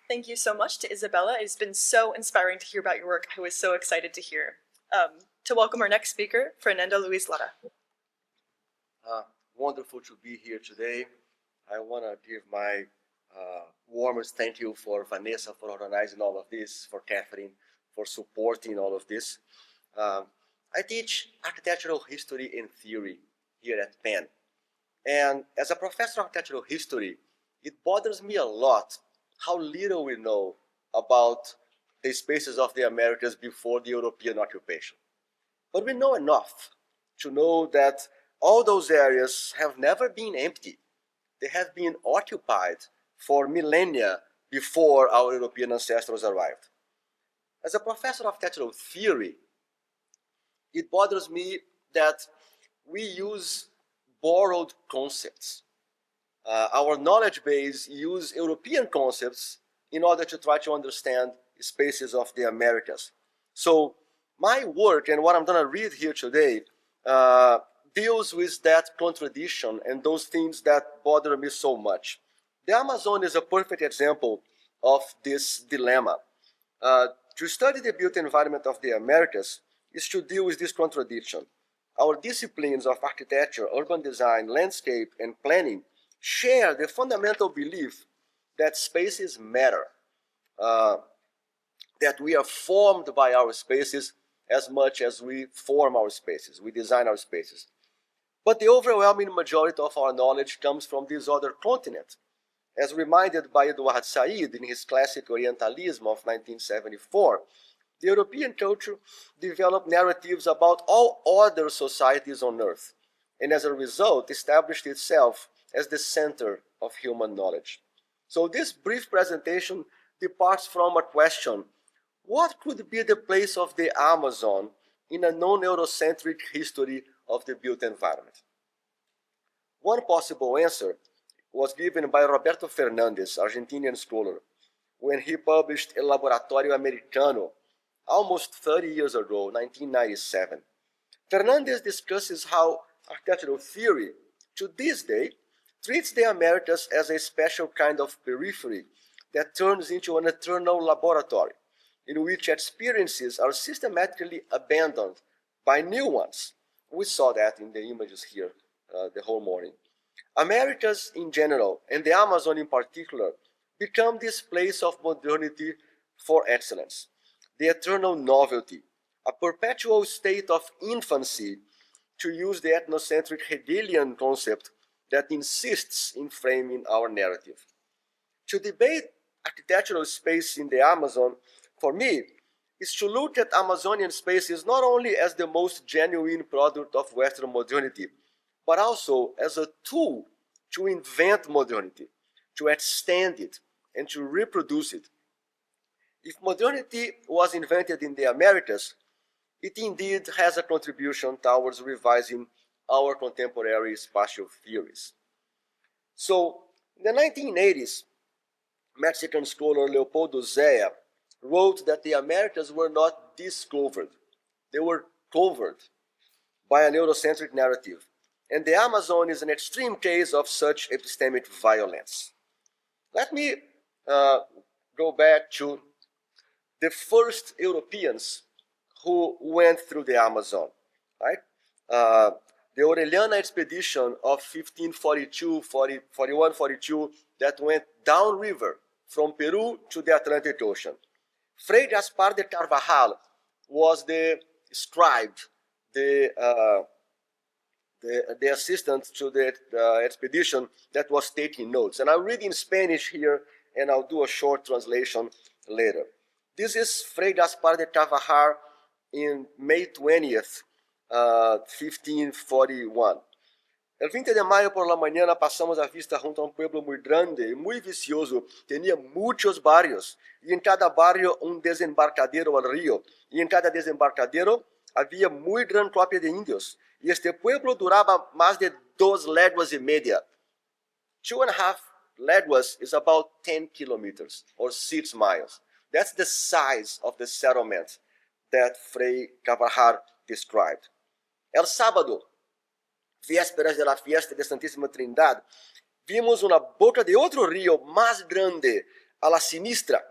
Thank you so much to Isabella. It's been so inspiring to hear about your work. I was so excited to hear. To welcome our next speaker, Fernando Luiz Lara. Wonderful to be here today. I want to give my warmest thank you for Vanessa for organizing all of this, for Catherine for supporting all of this. I teach architectural history and theory here at Penn. And as a professor of architectural history, it bothers me a lot how little we know about the spaces of the Americas before the European occupation. But we know enough to know that all those areas have never been empty. They have been occupied for millennia before our European ancestors arrived. As a professor of architectural theory, it bothers me that we use borrowed concepts. Our knowledge base uses European concepts in order to try to understand spaces of the Americas. So my work and what I'm going to read here today deals with that contradiction and those things that bother me so much. The Amazon is a perfect example of this dilemma. To study the built environment of the Americas is to deal with this contradiction. Our disciplines of architecture, urban design, landscape, and planning share the fundamental belief that spaces matter, that we are formed by our spaces as much as we form our spaces, we design our spaces. But the overwhelming majority of our knowledge comes from this other continent. As reminded by Edward Said in his classic Orientalism of 1974, the European culture developed narratives about all other societies on Earth, and as a result established itself as the center of human knowledge. So this brief presentation departs from a question: what could be the place of the Amazon in a non-Eurocentric history of the built environment? One possible answer was given by Roberto Fernandes, Argentinian scholar, when he published El Laboratorio Americano almost 30 years ago, 1997. Fernandes discusses how architectural theory, to this day, treats the Americas as a special kind of periphery that turns into an eternal laboratory, in which experiences are systematically abandoned by new ones. We saw that in the images here the whole morning. Americas in general, and the Amazon in particular, become this place of modernity for excellence, the eternal novelty, a perpetual state of infancy, to use the ethnocentric Hegelian concept that insists in framing our narrative. To debate architectural space in the Amazon, for me, is to look at Amazonian spaces not only as the most genuine product of Western modernity, but also as a tool to invent modernity, to extend it, and to reproduce it. If modernity was invented in the Americas, it indeed has a contribution towards revising our contemporary spatial theories. So, In the 1980s, Mexican scholar Leopoldo Zea wrote that the Americas were not discovered. They were covered by a neurocentric narrative. And the Amazon is an extreme case of such epistemic violence. Let me go back to the first Europeans who went through the Amazon, right? The Orellana expedition of 1542, 41, 42, that went downriver from Peru to the Atlantic Ocean. Frei Gaspar de Carvajal was the scribe, the assistant to the expedition that was taking notes. And I'll read in Spanish here, and I'll do a short translation later. This is Frei Gaspar de Carvajal in May 20th, 1541. El 20 de mayo por la mañana pasamos a vista junto a un pueblo muy grande y muy vicioso. Tenía muchos barrios y en cada barrio un desembarcadero al río. Y en cada desembarcadero había muy gran copia de indios. Y este pueblo duraba más de 2 leguas y media. 2.5 leguas is about 10 kilometers or 6 miles. That's the size of the settlement that Frei Carvajal described. El sábado, vísperas de la fiesta de Santísima Trindad, vimos una boca de otro río más grande a la sinistra,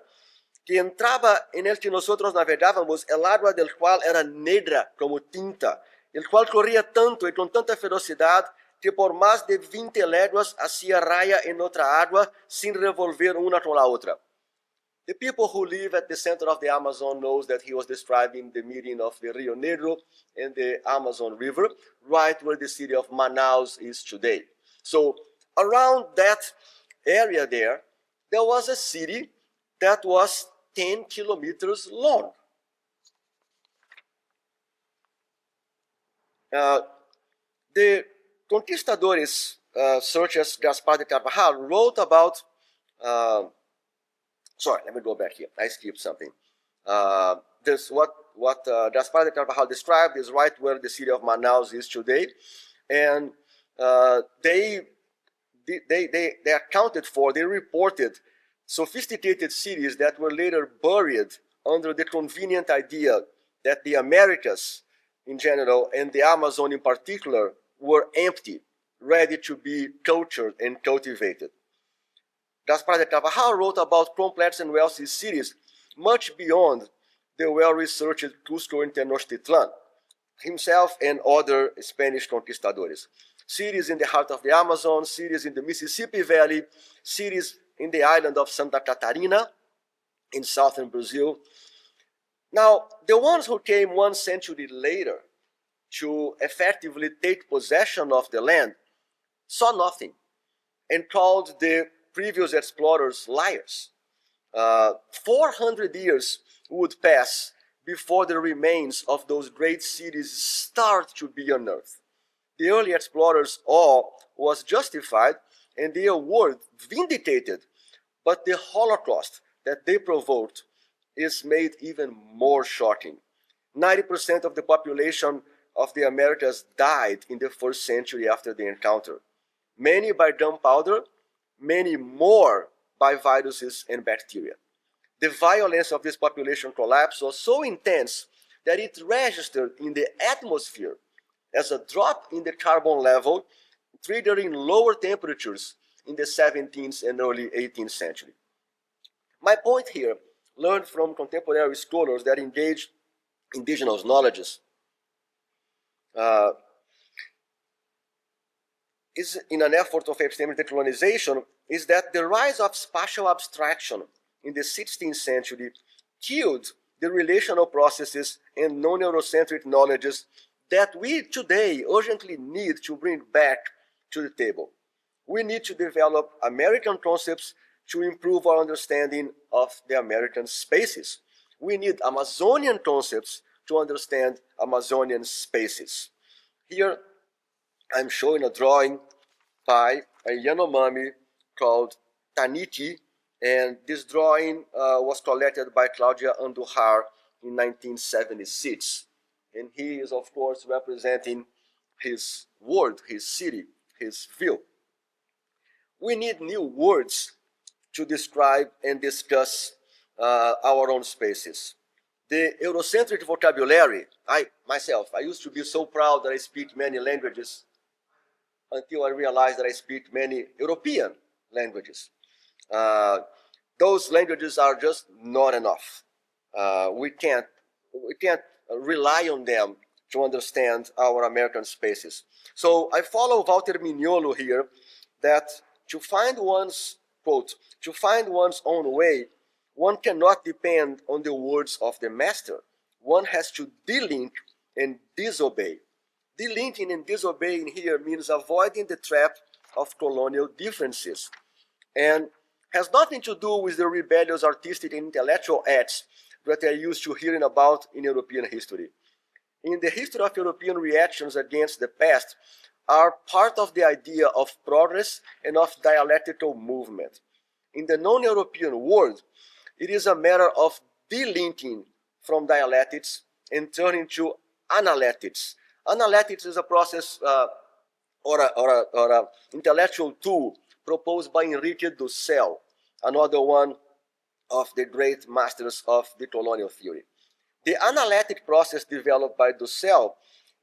que entraba en el que nosotros navegábamos, el agua del cual era negra como tinta, el cual corría tanto y con tanta ferocidad que por más de 20 leguas hacía raya en otra agua sin revolver una con la otra. The people who live at the center of the Amazon knows that he was describing the meeting of the Rio Negro and the Amazon River, right where the city of Manaus is today. So around that area there was a city that was 10 kilometers long. The conquistadores, such as Gaspar de Carvajal, wrote about sorry, let me go back here. I skipped something. This what Gaspar de Carvajal described is right where the city of Manaus is today, and they accounted for, they reported sophisticated cities that were later buried under the convenient idea that the Americas in general and the Amazon in particular were empty, ready to be cultured and cultivated. Gaspar de Carvajal wrote about complex and wealthy cities much beyond the well-researched Cusco and Tenochtitlan, himself and other Spanish conquistadores. Cities in the heart of the Amazon, cities in the Mississippi Valley, cities in the island of Santa Catarina in southern Brazil. Now, the ones who came 1 century later to effectively take possession of the land saw nothing and called the previous explorers liars. 400 years would pass before the remains of those great cities start to be unearthed. The early explorers' awe was justified and their word vindicated, but the Holocaust that they provoked is made even more shocking. 90% of the population of the Americas died in the first century after the encounter. Many by gunpowder, many more by viruses and bacteria. The violence of this population collapse was so intense that it registered in the atmosphere as a drop in the carbon level, triggering lower temperatures in the 17th and early 18th century. My point here, learned from contemporary scholars that engage indigenous knowledges, is in an effort of epistemic decolonization, is that the rise of spatial abstraction in the 16th century killed the relational processes and non-neurocentric knowledges that we today urgently need to bring back to the table. We need to develop American concepts to improve our understanding of the American spaces. We need Amazonian concepts to understand Amazonian spaces. Here, I'm showing a drawing by a Yanomami called Taniti, and this drawing was collected by Claudia Andujar in 1976. And he is, of course, representing his world, his city, his view. we need new words to describe and discuss our own spaces. The Eurocentric vocabulary, I used to be so proud that I speak many languages until I realized that I speak many European languages. Those languages are just not enough. We can't rely on them to understand our American spaces. So I follow Walter Mignolo here, that to find one's, quote, to find one's own way, one cannot depend on the words of the master. One has to delink and disobey. Delinking and disobeying here means avoiding the trap of colonial differences, and has nothing to do with the rebellious artistic and intellectual acts that are used to hearing about in European history. In the history of European reactions against the past are part of the idea of progress and of dialectical movement. In the non-European world, it is a matter of delinking from dialectics and turning to analectics. Analectics is a process or an intellectual tool proposed by Henrique Dussel, another one of the great masters of the colonial theory. The analytic process developed by Dussel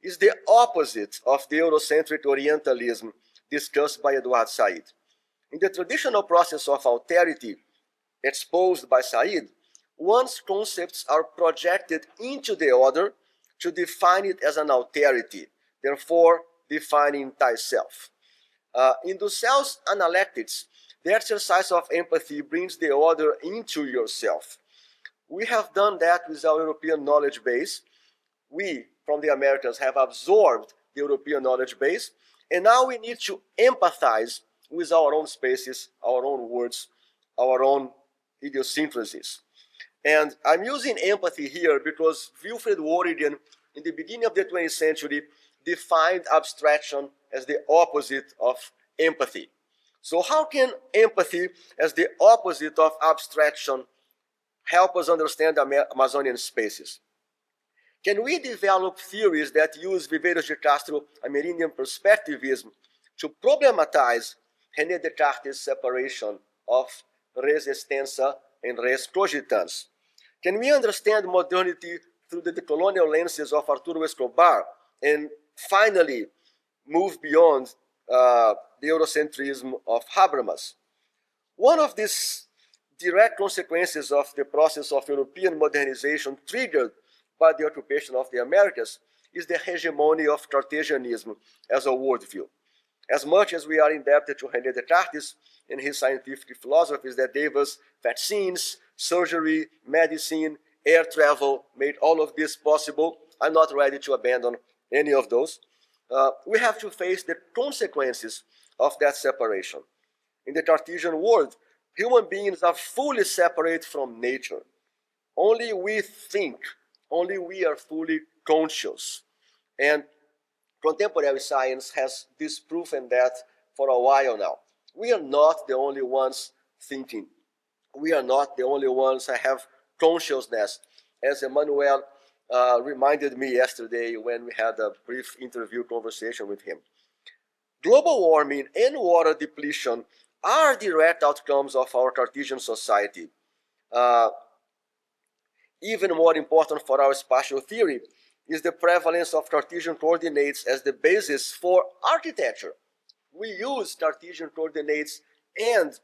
is the opposite of the Eurocentric Orientalism discussed by Edward Said. In the traditional process of alterity exposed by Said, one's concepts are projected into the other to define it as an alterity, therefore defining thyself. In Dussel's analectics, the exercise of empathy brings the other into yourself. We have done that with our European knowledge base. We, from the Americans, have absorbed the European knowledge base, and now we need to empathize with our own spaces, our own words, our own idiosyncrasies. And I'm using empathy here because Wilfred Worrigan, in the beginning of the 20th century, defined abstraction as the opposite of empathy. So how can empathy, as the opposite of abstraction, help us understand Amazonian spaces? Can we develop theories that use Viveiros de Castro Amerindian perspectivism to problematize René Descartes' separation of res extensa and res cogitans? Can we understand modernity through the decolonial lenses of Arturo Escobar and finally move beyond the Eurocentrism of Habermas? One of these direct consequences of the process of European modernization triggered by the occupation of the Americas is the hegemony of Cartesianism as a worldview. As much as we are indebted to René Descartes and his scientific philosophies that gave us vaccines, surgery, medicine, air travel, made all of this possible, I'm not ready to abandon any of those. We have to face the consequences of that separation. In the Cartesian world, human beings are fully separate from nature. Only we think, only we are fully conscious. And contemporary science has disproven that for a while now. We are not the only ones thinking. We are not the only ones that have consciousness, as Emmanuel reminded me yesterday when we had a brief interview conversation with him. Global warming and water depletion are direct outcomes of our Cartesian society. Even more important for our spatial theory is the prevalence of Cartesian coordinates as the basis for architecture. We use Cartesian coordinates and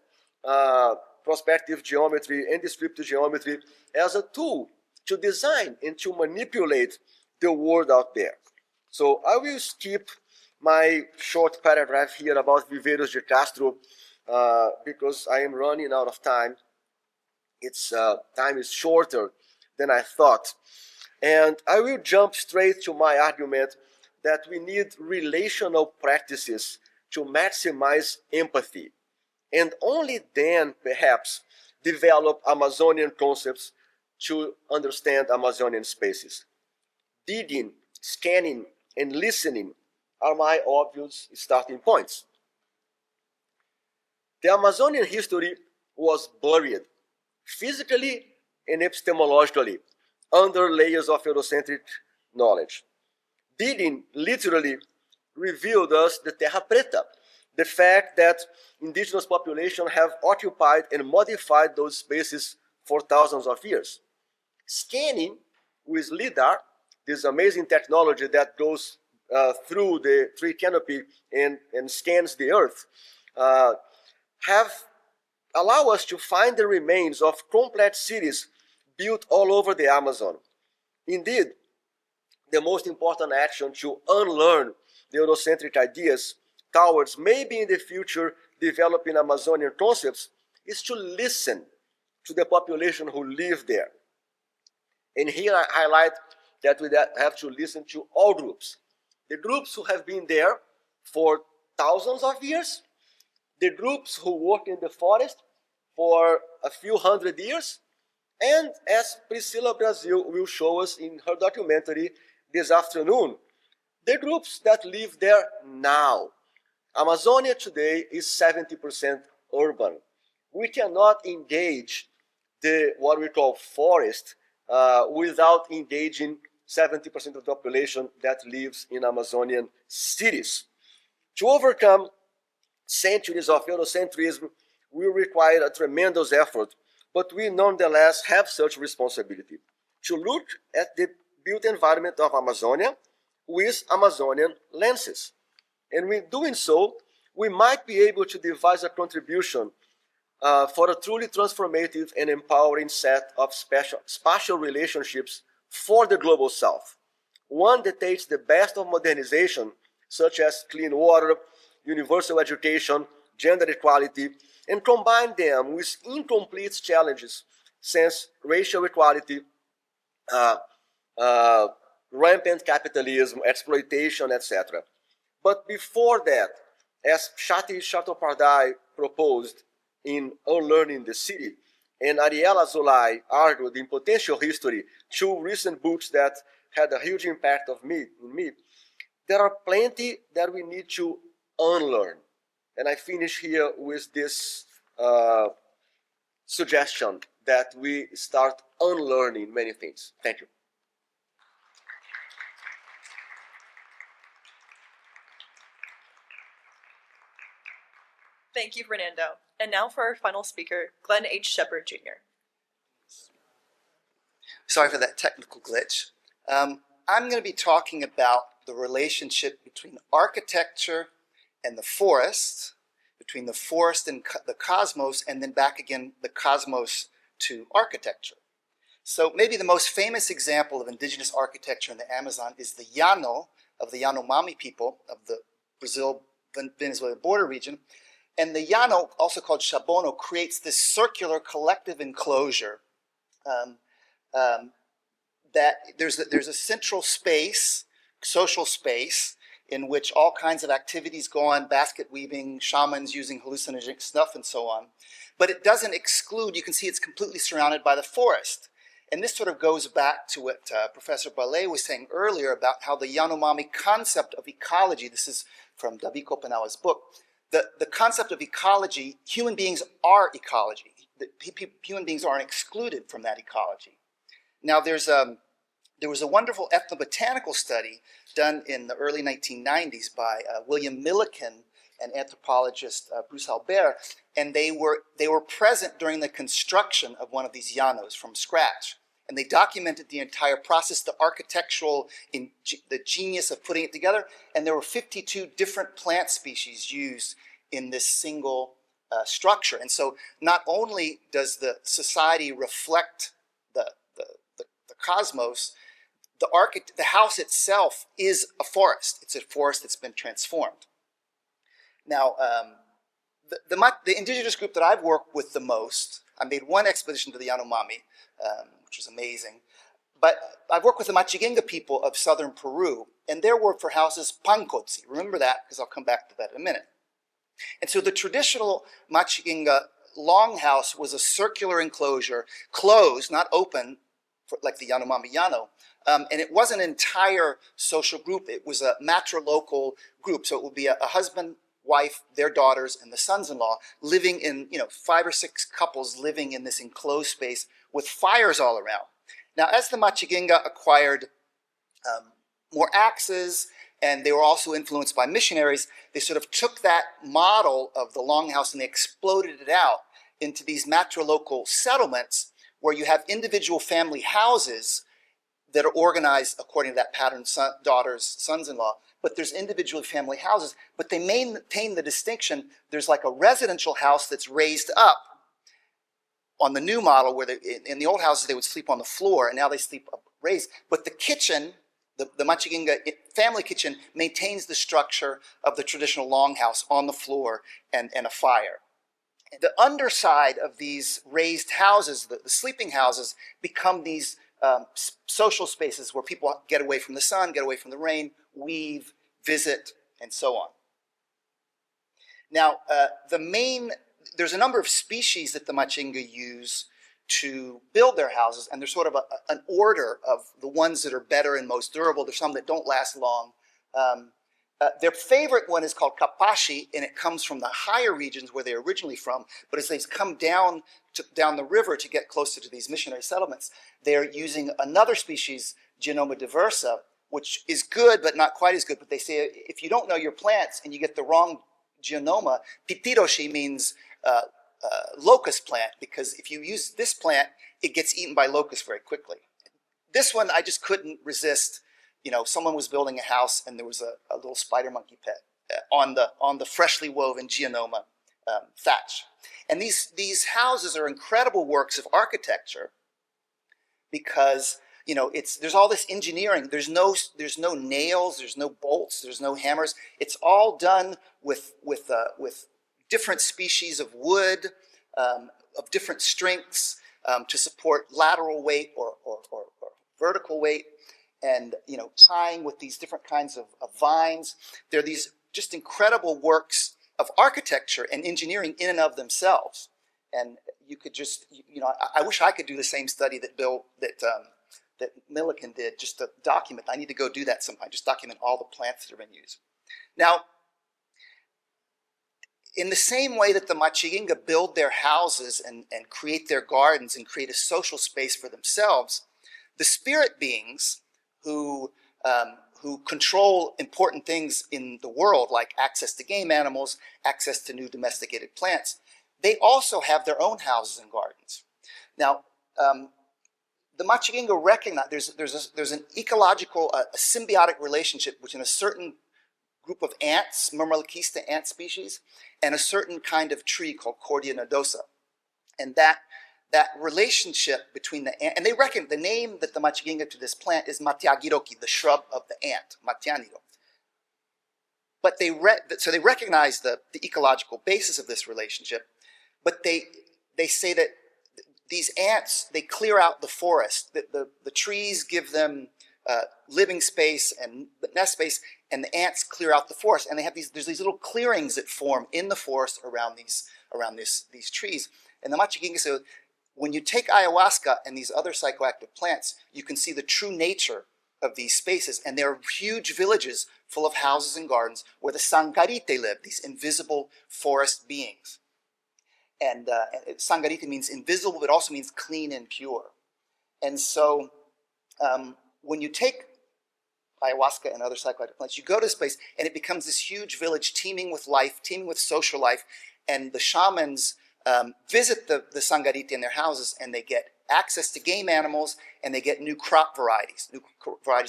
prospective geometry and descriptive geometry as a tool to design and to manipulate the world out there. So I will skip my short paragraph here about Viveiros de Castro because I am running out of time. Time is shorter than I thought. And I will jump straight to my argument that we need relational practices to maximize empathy, and only then, perhaps, develop Amazonian concepts to understand Amazonian spaces. Digging, scanning, and listening are my obvious starting points. The Amazonian history was buried, physically and epistemologically, under layers of Eurocentric knowledge. Digging literally revealed us the Terra Preta, the fact that indigenous populations have occupied and modified those spaces for thousands of years. Scanning with LIDAR, this amazing technology that goes through the tree canopy and scans the earth, allow us to find the remains of complete cities built all over the Amazon. Indeed, the most important action to unlearn the Eurocentric ideas towards maybe in the future developing Amazonian concepts is to listen to the population who live there. And here I highlight that we have to listen to all groups. The groups who have been there for thousands of years, the groups who work in the forest for a few hundred years, and as Priscila Brazil will show us in her documentary this afternoon, the groups that live there now. Amazonia today is 70% urban. We cannot engage what we call forest without engaging 70% of the population that lives in Amazonian cities. To overcome centuries of Eurocentrism will require a tremendous effort, but we nonetheless have such responsibility to look at the built environment of Amazonia with Amazonian lenses. And in doing so, we might be able to devise a contribution for a truly transformative and empowering set of spatial relationships for the Global South. One that takes the best of modernization, such as clean water, universal education, gender equality, and combine them with incomplete challenges, since racial equality, rampant capitalism, exploitation, etc. But before that, as Shati Chattopadhyay proposed in Unlearning the City, and Ariella Zolai argued in Potential History, two recent books that had a huge impact on me, there are plenty that we need to unlearn. And I finish here with this suggestion that we start unlearning many things. Thank you. Thank you, Fernando. And now for our final speaker, Glenn H. Shepard, Jr. Sorry for that technical glitch. I'm going to be talking about the relationship between architecture and the forest, between the forest and the cosmos, and then back again the cosmos to architecture. So maybe the most famous example of indigenous architecture in the Amazon is the Llano of the Yanomami people of the Brazil-Venezuela border region. And the Llano, also called Shabono, creates this circular collective enclosure that there's a central space, social space, in which all kinds of activities go on, basket weaving, shamans using hallucinogenic stuff, and so on. But it doesn't exclude, you can see it's completely surrounded by the forest. And this sort of goes back to what Professor Ballet was saying earlier about how the Yanomami concept of ecology, this is from David Kopenawa's book, the concept of ecology, human beings are ecology. Human beings aren't excluded from that ecology. Now there was a wonderful ethnobotanical study done in the early 1990s by William Milliken and anthropologist Bruce Albert, and they were present during the construction of one of these llanos from scratch. And they documented the entire process, the architectural, the genius of putting it together. And there were 52 different plant species used in this single structure. And so not only does the society reflect the cosmos, the house itself is a forest. It's a forest that's been transformed. Now, the indigenous group that I've worked with the most, I made one expedition to the Yanomami, which was amazing. But I've worked with the Machigenga people of southern Peru, and their word for house is pancotzi. Remember that, because I'll come back to that in a minute. And so the traditional Machigenga longhouse was a circular enclosure, closed, not open, like the Yanomami Llano. And it wasn't an entire social group. It was a matrilocal group. So it would be a husband, wife, their daughters, and the sons-in-law living in, 5 or 6 couples living in this enclosed space with fires all around. Now, as the Machigenga acquired more axes and they were also influenced by missionaries. They sort of took that model of the longhouse and they exploded it out into these matrilocal settlements where you have individual family houses that are organized according to that pattern, daughters, sons-in-law, but there's individual family houses, but they maintain the distinction. There's like a residential house that's raised up on the new model where in the old houses they would sleep on the floor, and now they sleep up raised. But the kitchen, the Machiginga family kitchen, maintains the structure of the traditional longhouse on the floor and a fire. The underside of these raised houses, the sleeping houses, become these social spaces where people get away from the sun, get away from the rain, weave, visit, and so on. Now, there's a number of species that the Machinga use to build their houses, and there's sort of an order of the ones that are better and most durable. There's some that don't last long. Their favorite one is called Kapashi, and it comes from the higher regions where they're originally from. But as they come down the river to get closer to these missionary settlements, they're using another species, Genoma diversa, which is good but not quite as good. But they say if you don't know your plants and you get the wrong genoma, Pitiroshi means locust plant, because if you use this plant, it gets eaten by locusts very quickly. This one I just couldn't resist. You know, someone was building a house and there was a little spider monkey pet on the freshly woven geonoma thatch. And these houses are incredible works of architecture because, you know, there's all this engineering. There's no nails, there's no bolts, there's no hammers. It's all done with different species of wood of different strengths to support lateral weight or vertical weight. And, you know, tying with these different kinds of vines. They're these just incredible works of architecture and engineering in and of themselves. And you could just, you know, I wish I could do the same study that that Millikan did, just to document. I need to go do that sometime, just document all the plants that have been used. Now, in the same way that the Machiginga build their houses and create their gardens and create a social space for themselves, the spirit beings who control important things in the world, like access to game animals, access to new domesticated plants, they also have their own houses and gardens. Now, the Machiginga recognize there's an ecological, a symbiotic relationship between a certain group of ants, Myrmellachista ant species, and a certain kind of tree called Cordia nodosa. And that relationship between the ant, and they reckon the name that the Machiginga to this plant is Matiagiroki, the shrub of the ant, Matianiro. But they recognize the ecological basis of this relationship, but they say that these ants, they clear out the forest. The trees give them living space and nest space, and the ants clear out the forest. And they have there's these little clearings that form in the forest around these trees. And the Machiginga says, when you take ayahuasca and these other psychoactive plants, you can see the true nature of these spaces. And there are huge villages full of houses and gardens where the Sangarite live, these invisible forest beings. And Sangarite means invisible, but also means clean and pure. And so when you take ayahuasca and other psychoactive plants, you go to this place and it becomes this huge village teeming with life, teeming with social life. And the shamans visit the Sangarite in their houses, and they get access to game animals, and they get new crop varieties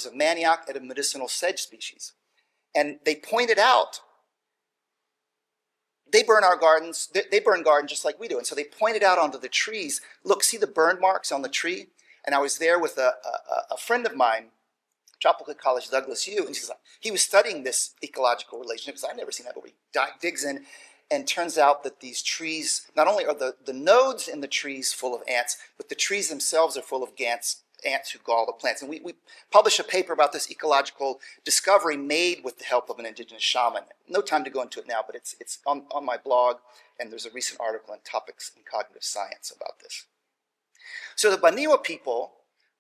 of manioc and of medicinal sedge species. And they pointed out, they burn our gardens, they burn gardens just like we do. And so they pointed out onto the trees, look, see the burn marks on the tree? And I was there with a friend of mine, Tropical College Douglas Yu, and he was studying this ecological relationship, because I've never seen that, but he digs in. And turns out that these trees, not only are the nodes in the trees full of ants, but the trees themselves are full of ants who gall the plants. And we published a paper about this ecological discovery made with the help of an indigenous shaman. No time to go into it now, but it's on my blog, and there's a recent article on Topics in Cognitive Science about this. So the Baniwa people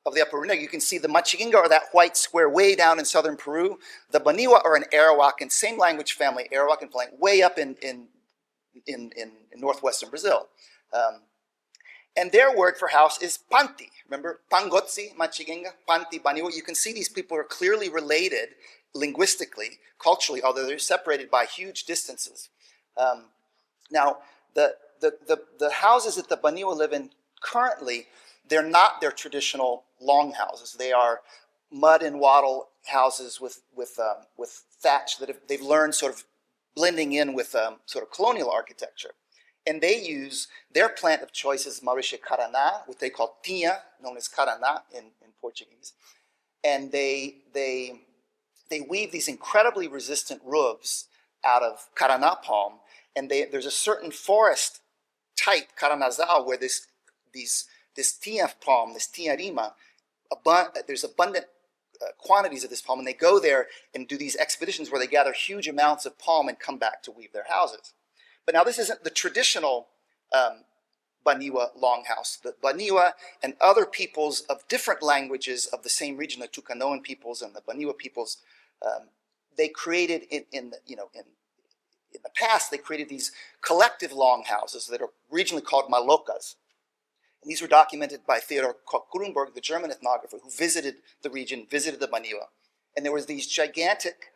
of the Upper Runaga, you can see the Machiginga are that white square way down in southern Peru. The Baniwa are an Arawakan, same language family, Arawakan plant, way up in northwestern Brazil. And their word for house is panti. Remember, pangotsi, machigenga, panti, baniwa. You can see these people are clearly related linguistically, culturally, although they're separated by huge distances. Now, the houses that the Baniwa live in currently, they're not their traditional long houses. They are mud and wattle houses with thatch that they've learned sort of blending in with sort of colonial architecture. And they use, their plant of choice is Mauritia carana, what they call tinha, known as carana in Portuguese. And they weave these incredibly resistant roofs out of carana palm. And there's a certain forest type, caranazal, where this tinha palm, this tinha rima, there's abundant quantities of this palm. And they go there and do these expeditions where they gather huge amounts of palm and come back to weave their houses. But now this isn't the traditional Baniwa longhouse. The Baniwa and other peoples of different languages of the same region, the Tucanoan peoples and the Baniwa peoples, they created in the past, they created these collective longhouses that are regionally called malokas. And these were documented by Theodor Koch-Grunberg, the German ethnographer, who visited the region, visited the Baniwa. And there was these gigantic,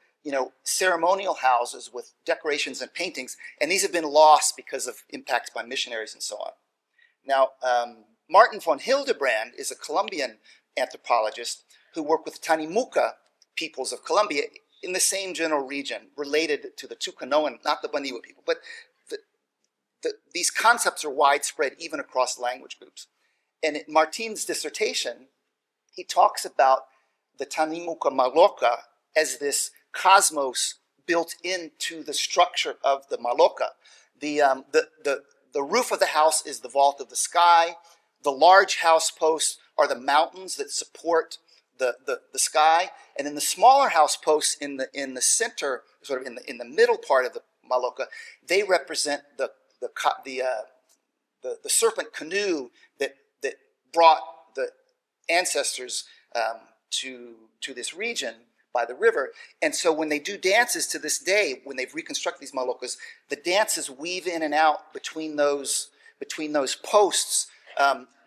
ceremonial houses with decorations and paintings, and these have been lost because of impacts by missionaries and so on. Now, Martin von Hildebrand is a Colombian anthropologist who worked with the Tanimuca peoples of Colombia in the same general region, related to the Tucanoan, not the Baniwa people, but these concepts are widespread even across language groups. And in Martin's dissertation, he talks about the Tanimuca Maloka as this cosmos built into the structure of the Maloka. The roof of the house is the vault of the sky. The large house posts are the mountains that support the sky, and then the smaller house posts in the center, sort of in the middle part of the Maloka, they represent the serpent canoe that brought the ancestors to this region by the river. And so when they do dances to this day, when they've reconstructed these Malokas, the dances weave in and out between those posts,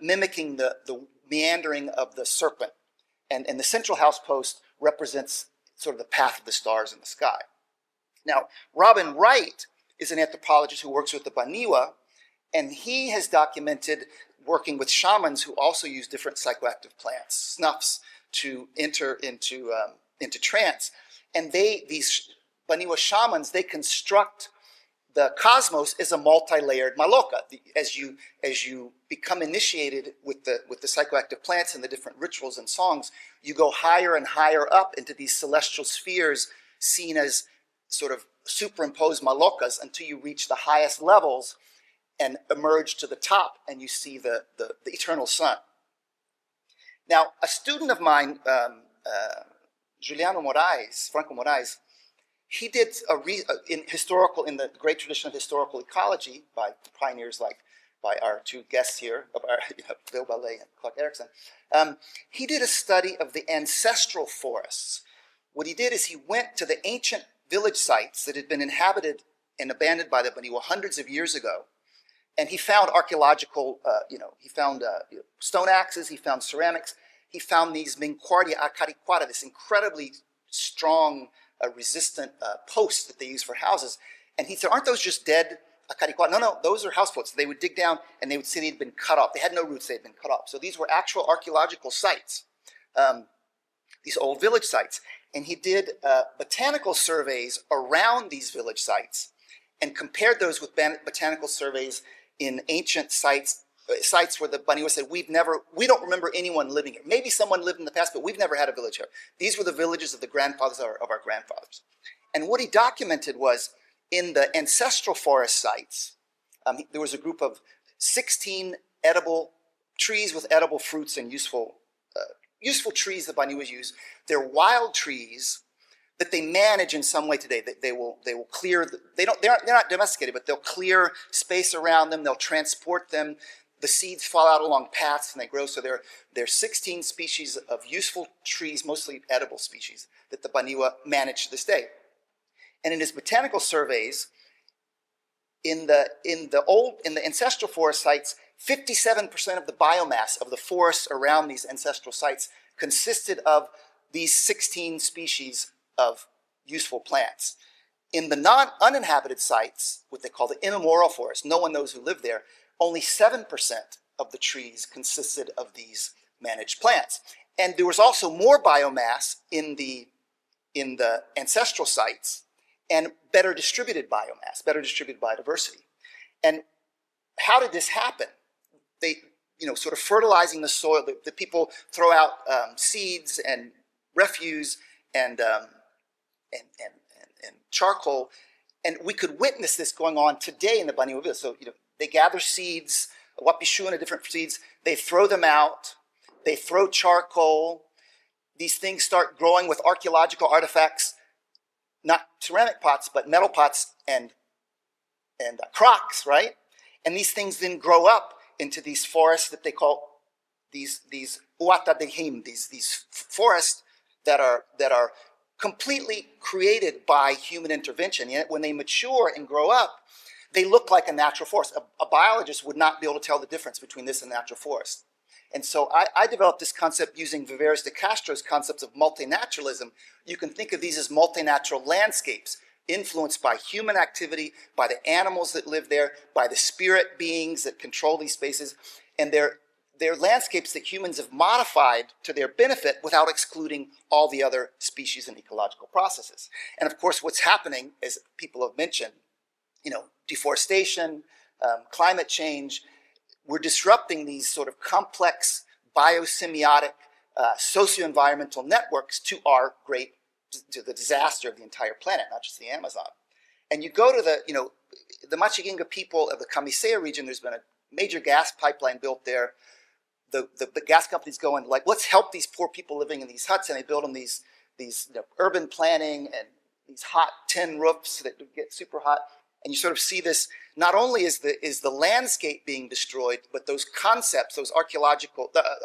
mimicking the meandering of the serpent. And the central house post represents sort of the path of the stars in the sky. Now, Robin Wright is an anthropologist who works with the Baniwa, and he has documented working with shamans who also use different psychoactive plants, snuffs, to enter into trance. And these Baniwa shamans, they construct the cosmos as a multi-layered maloka. As you become initiated with the psychoactive plants and the different rituals and songs, you go higher and higher up into these celestial spheres seen as sort of superimposed malokas until you reach the highest levels and emerge to the top, and you see the eternal sun. Now, a student of mine, Franco Moraes, he did in the great tradition of historical ecology by pioneers by our two guests here, Bill Ballet and Clark Erickson. He did a study of the ancestral forests. What he did is he went to the ancient village sites that had been inhabited and abandoned by the Baniwa hundreds of years ago, and he found archaeological, he found stone axes, he found ceramics, he found these Minquardia acariquata, this incredibly strong, resistant posts that they use for houses. And he said, aren't those just dead acariquata? No, those are house posts. They would dig down and they would see they'd been cut off. They had no roots, they'd been cut off. So these were actual archaeological sites, these old village sites. And he did botanical surveys around these village sites and compared those with botanical surveys in ancient sites where the Baniwa said, we don't remember anyone living here. Maybe someone lived in the past, but we've never had a village here. These were the villages of the grandfathers of our grandfathers. And what he documented was in the ancestral forest sites, there was a group of 16 edible trees with edible fruits and useful trees that Baniwas use. They're wild trees that they manage in some way today. They will clear. They're not domesticated, but they'll clear space around them. They'll transport them. The seeds fall out along paths and they grow. So there are 16 species of useful trees, mostly edible species, that the Baniwa manage to this day. And in his botanical surveys, in the ancestral forest sites, 57% of the biomass of the forests around these ancestral sites consisted of these 16 species of useful plants. In the uninhabited sites, what they call the immemorial forest, no one knows who lived there, only 7% of the trees consisted of these managed plants. And there was also more biomass in the ancestral sites and better distributed biomass, better distributed biodiversity. And how did this happen? They, sort of fertilizing the soil, the people throw out seeds and refuse and charcoal, and we could witness this going on today in the Baniwa village. So, they gather seeds, wapishuana, different seeds, they throw them out, they throw charcoal, these things start growing with archaeological artifacts, not ceramic pots, but metal pots and crocks, right? And these things then grow up into these forests that they call these uata de him, these forests that are completely created by human intervention. Yet when they mature and grow up, they look like a natural forest. A biologist would not be able to tell the difference between this and natural forest. And so I developed this concept using Viveros de Castro's concepts of multinaturalism. You can think of these as multinatural landscapes influenced by human activity, by the animals that live there, by the spirit beings that control these spaces. And they're landscapes that humans have modified to their benefit without excluding all the other species and ecological processes. And of course, what's happening, as people have mentioned, deforestation, climate change, we're disrupting these sort of complex biosemiotic socio-environmental networks to the disaster of the entire planet, not just the Amazon. And you go to the Machiginga people of the Camisea region, there's been a major gas pipeline built there. The gas companies go in, let's help these poor people living in these huts, and they build them these urban planning and these hot tin roofs that get super hot. And you sort of see this, not only is the landscape being destroyed, but those concepts, those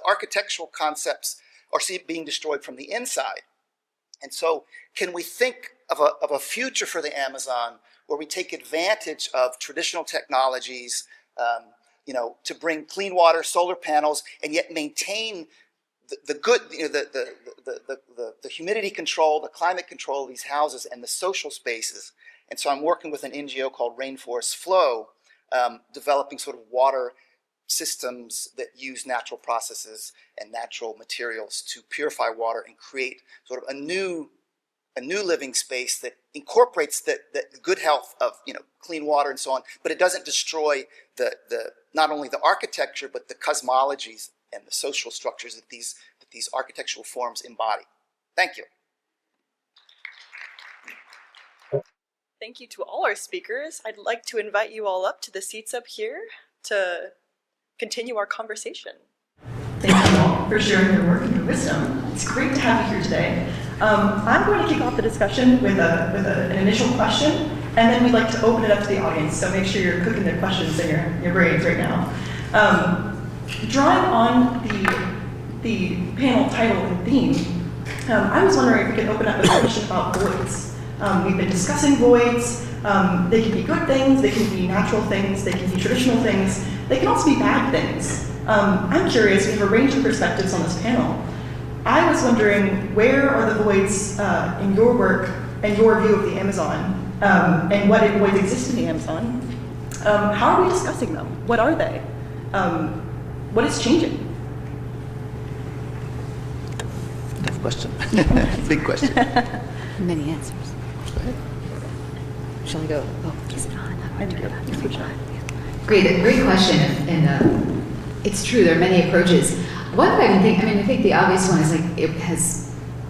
architectural concepts are being destroyed from the inside. And so can we think of a future for the Amazon where we take advantage of traditional technologies, to bring clean water, solar panels, and yet maintain the good, the humidity control, the climate control of these houses and the social spaces. And so I'm working with an NGO called Rainforest Flow, developing sort of water systems that use natural processes and natural materials to purify water and create sort of a new living space that incorporates the good health of clean water and so on, but it doesn't destroy the not only the architecture but the cosmologies and the social structures that these architectural forms embody. Thank you. Thank you to all our speakers. I'd like to invite you all up to the seats up here to continue our conversation. Thank you all for sharing your work and your wisdom. It's great to have you here today. I'm going to kick off the discussion with an initial question, and then we'd like to open it up to the audience, so make sure you're cooking the questions in your brains right now. Drawing on the panel title and theme, I was wondering if we could open up a discussion about voids. We've been discussing voids. They can be good things, they can be natural things, they can be traditional things, they can also be bad things. I'm curious, we have a range of perspectives on this panel. I was wondering, where are the voids in your work and your view of the Amazon, and what voids exist in the Amazon? How are we discussing them? What are they? What is changing? Tough question. Big question. Many answers. Go ahead. Shall I go? Oh, is it on? Great question, and it's true. There are many approaches. One that I think the obvious one is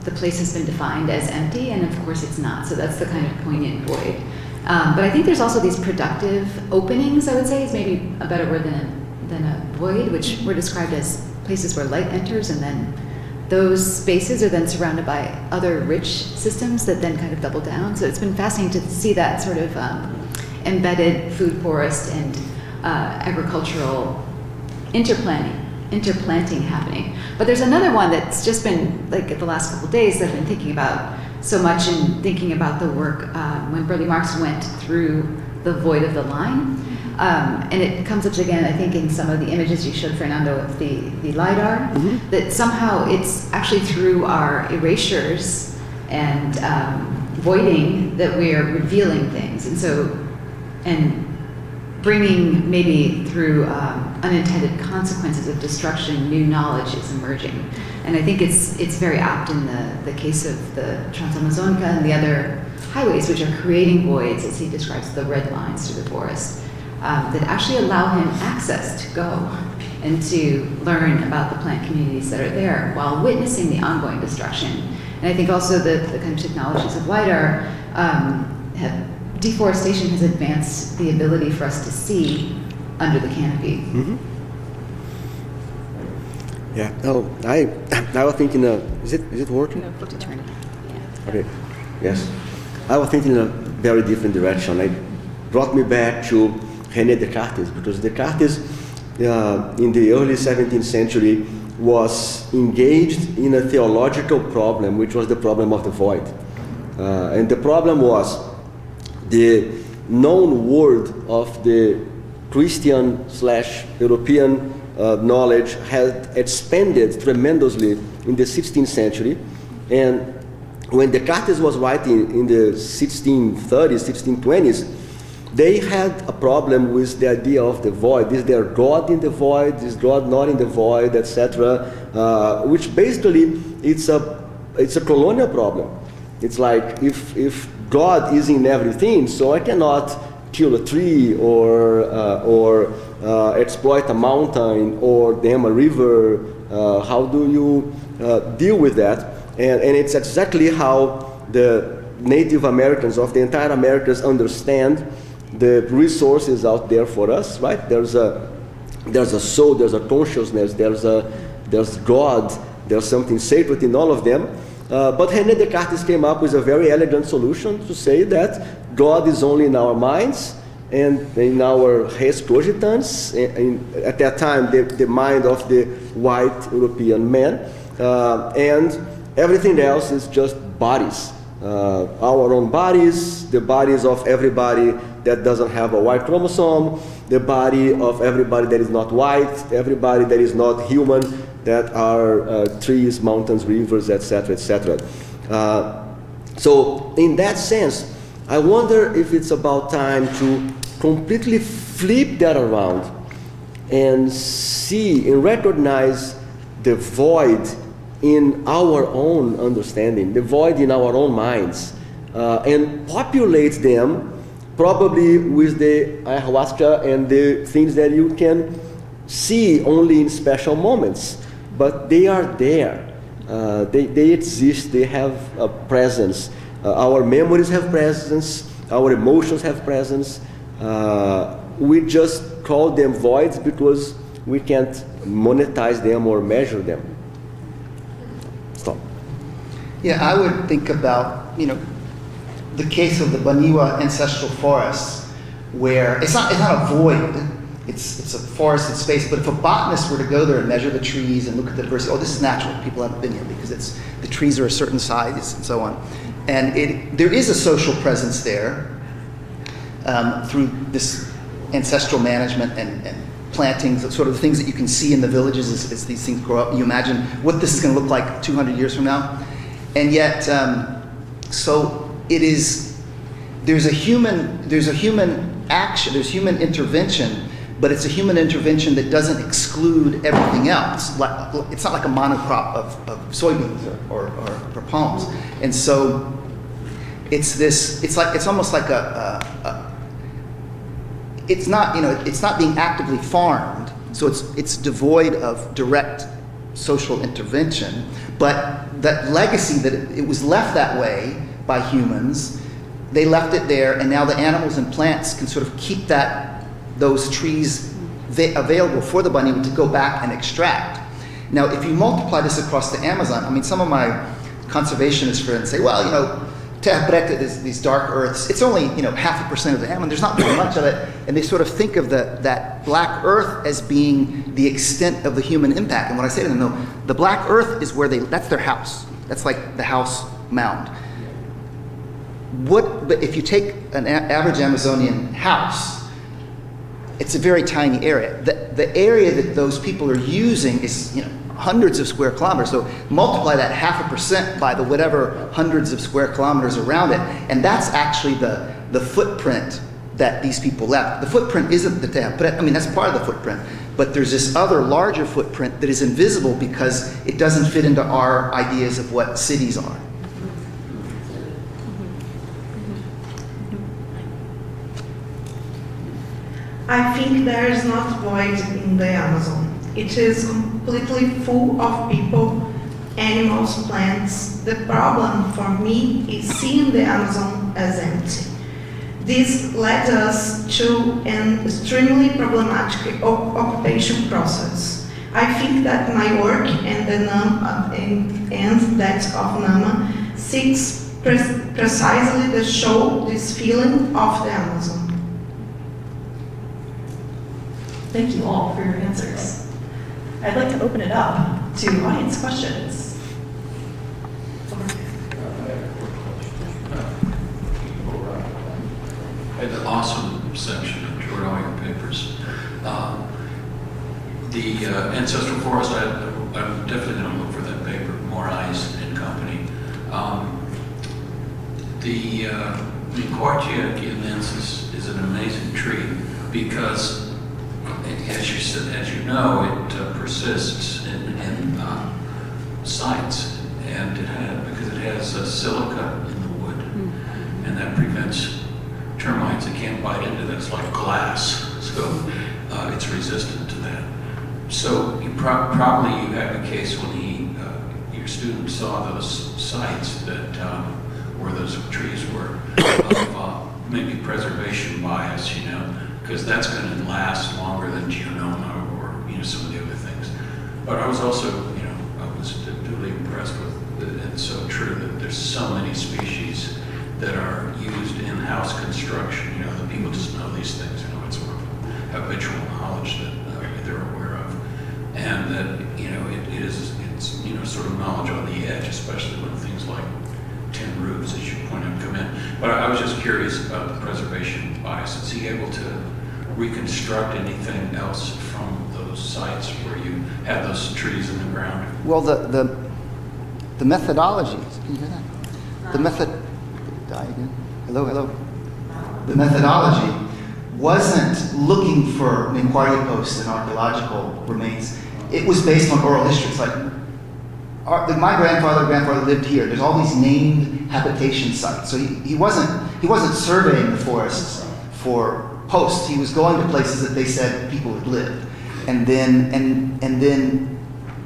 the place has been defined as empty, and of course it's not. So that's the kind of poignant void. But I think there's also these productive openings. I would say is maybe a better word than a void, which were described as places where light enters, and then those spaces are then surrounded by other rich systems that then kind of double down. So it's been fascinating to see that sort of embedded food forest and agricultural interplanting happening. But there's another one that's just been, the last couple of days, that I've been thinking about so much, in thinking about the work when Burle Marx went through the void of the line. And it comes up again, I think, in some of the images you showed, Fernando, of the LiDAR, that somehow it's actually through our erasures and voiding that we are revealing things. And so, and bringing maybe through unintended consequences of destruction, new knowledge is emerging. And I think it's very apt in the case of the Transamazonica and the other highways, which are creating voids, as he describes the red lines through the forest, that actually allow him access to go and to learn about the plant communities that are there while witnessing the ongoing destruction. And I think also the kind of technologies of LiDAR deforestation has advanced the ability for us to see under the canopy. Yeah. No, I was thinking. Is it working? No, to turn it. Yeah. Okay. Yes. I was thinking in a very different direction. It brought me back to René Descartes, because Descartes, in the early 17th century, was engaged in a theological problem, which was the problem of the void. And the problem was the known world of the Christian/European knowledge had expanded tremendously in the 16th century. And when Descartes was writing in the 1630s, 1620s, they had a problem with the idea of the void. Is there God in the void? Is God not in the void, etc.? Which basically it's a colonial problem. It's like if God is in everything, so I cannot kill a tree or exploit a mountain or dam a river. How do you deal with that? And it's exactly how the Native Americans of the entire Americas understand the resources out there for us, right? There's a soul, there's a consciousness, there's God, there's something sacred in all of them. But René Descartes came up with a very elegant solution to say that God is only in our minds and in our res cogitans, at that time the mind of the white European man, and everything else is just bodies. Our own bodies, the bodies of everybody that doesn't have a Y chromosome, the body of everybody that is not white, everybody that is not human, that are trees, mountains, rivers, etc., etc. So in that sense, I wonder if it's about time to completely flip that around and see and recognize the void in our own understanding, the void in our own minds, and populate them probably with the ayahuasca and the things that you can see only in special moments, but they are there. They exist, they have a presence. Our memories have presence, our emotions have presence. We just call them voids because we can't monetize them or measure them. Stop. Yeah, I would think about, the case of the Baniwa ancestral forests, where it's not a void, it's a forest in space, but if a botanist were to go there and measure the trees and look at the diversity, this is natural, people haven't been here because the trees are a certain size and so on. And there is a social presence there through this ancestral management and plantings, sort of the things that you can see in the villages as these things grow up. You imagine what this is going to look like 200 years from now. And yet, so it is, there's a human action, there's human intervention, but it's a human intervention that doesn't exclude everything else. It's not like a monocrop of soybeans or palms. And so it's almost like it's not being actively farmed, so it's devoid of direct social intervention, but that legacy that it was left that way by humans, they left it there, and now the animals and plants can sort of keep those trees available for the bunny to go back and extract. Now, if you multiply this across the Amazon, some of my conservationist friends say, well, Terra Preta, these dark earths, it's only 0.5% of the Amazon. There's not very much of it, and they sort of think of that black earth as being the extent of the human impact. And what I say to them, no, the black earth is that's their house. That's like the house mound. But if you take an average Amazonian house, it's a very tiny area. The area that those people are using is, you know, hundreds of square kilometers. So multiply that 0.5% by the whatever hundreds of square kilometers around it, and that's actually the footprint that these people left. The footprint isn't that they have, but I mean, that's part of the footprint. But there's this other larger footprint that is invisible because it doesn't fit into our ideas of what cities are. I think there is not void in the Amazon. It is completely full of people, animals, plants. The problem for me is seeing the Amazon as empty. This led us to an extremely problematic occupation process. I think that my work and that of NAMA seeks precisely to show this feeling of the Amazon. Thank you all for your answers. I'd like to open it up to audience questions. Had an awesome section, enjoyed all your papers. The ancestral forest, I'm definitely going to look for that paper, More Eyes and Company. The Quartia guianensis is an amazing tree because, as you said, as you know, it persists in sites, and because it has silica in the wood, and that prevents termites that can't bite into that. It's like glass, so it's resistant to that. So you probably you have a case when your student saw those sites that where those trees were of maybe preservation bias, you know, because that's going to last longer than geonoma or, you know, some of the other things. But I was also, you know, I was duly impressed with it. It's so true that there's so many species that are used in house construction. You know, the people just know these things. You know, it's sort of habitual knowledge that they're aware of, and that, you know, it's you know, sort of knowledge on the edge, especially when things like tin roofs, as you point out, come in. But I was just curious about the preservation bias. Is he able to reconstruct anything else from those sites where you had those trees in the ground? Well, the methodology. Can you hear that? The method. Hello. The methodology wasn't looking for McHarg posts and archaeological remains. It was based on oral history. It's like my grandfather lived here. There's all these named habitation sites. So he wasn't surveying the forests for posts. He was going to places that they said people had lived, and then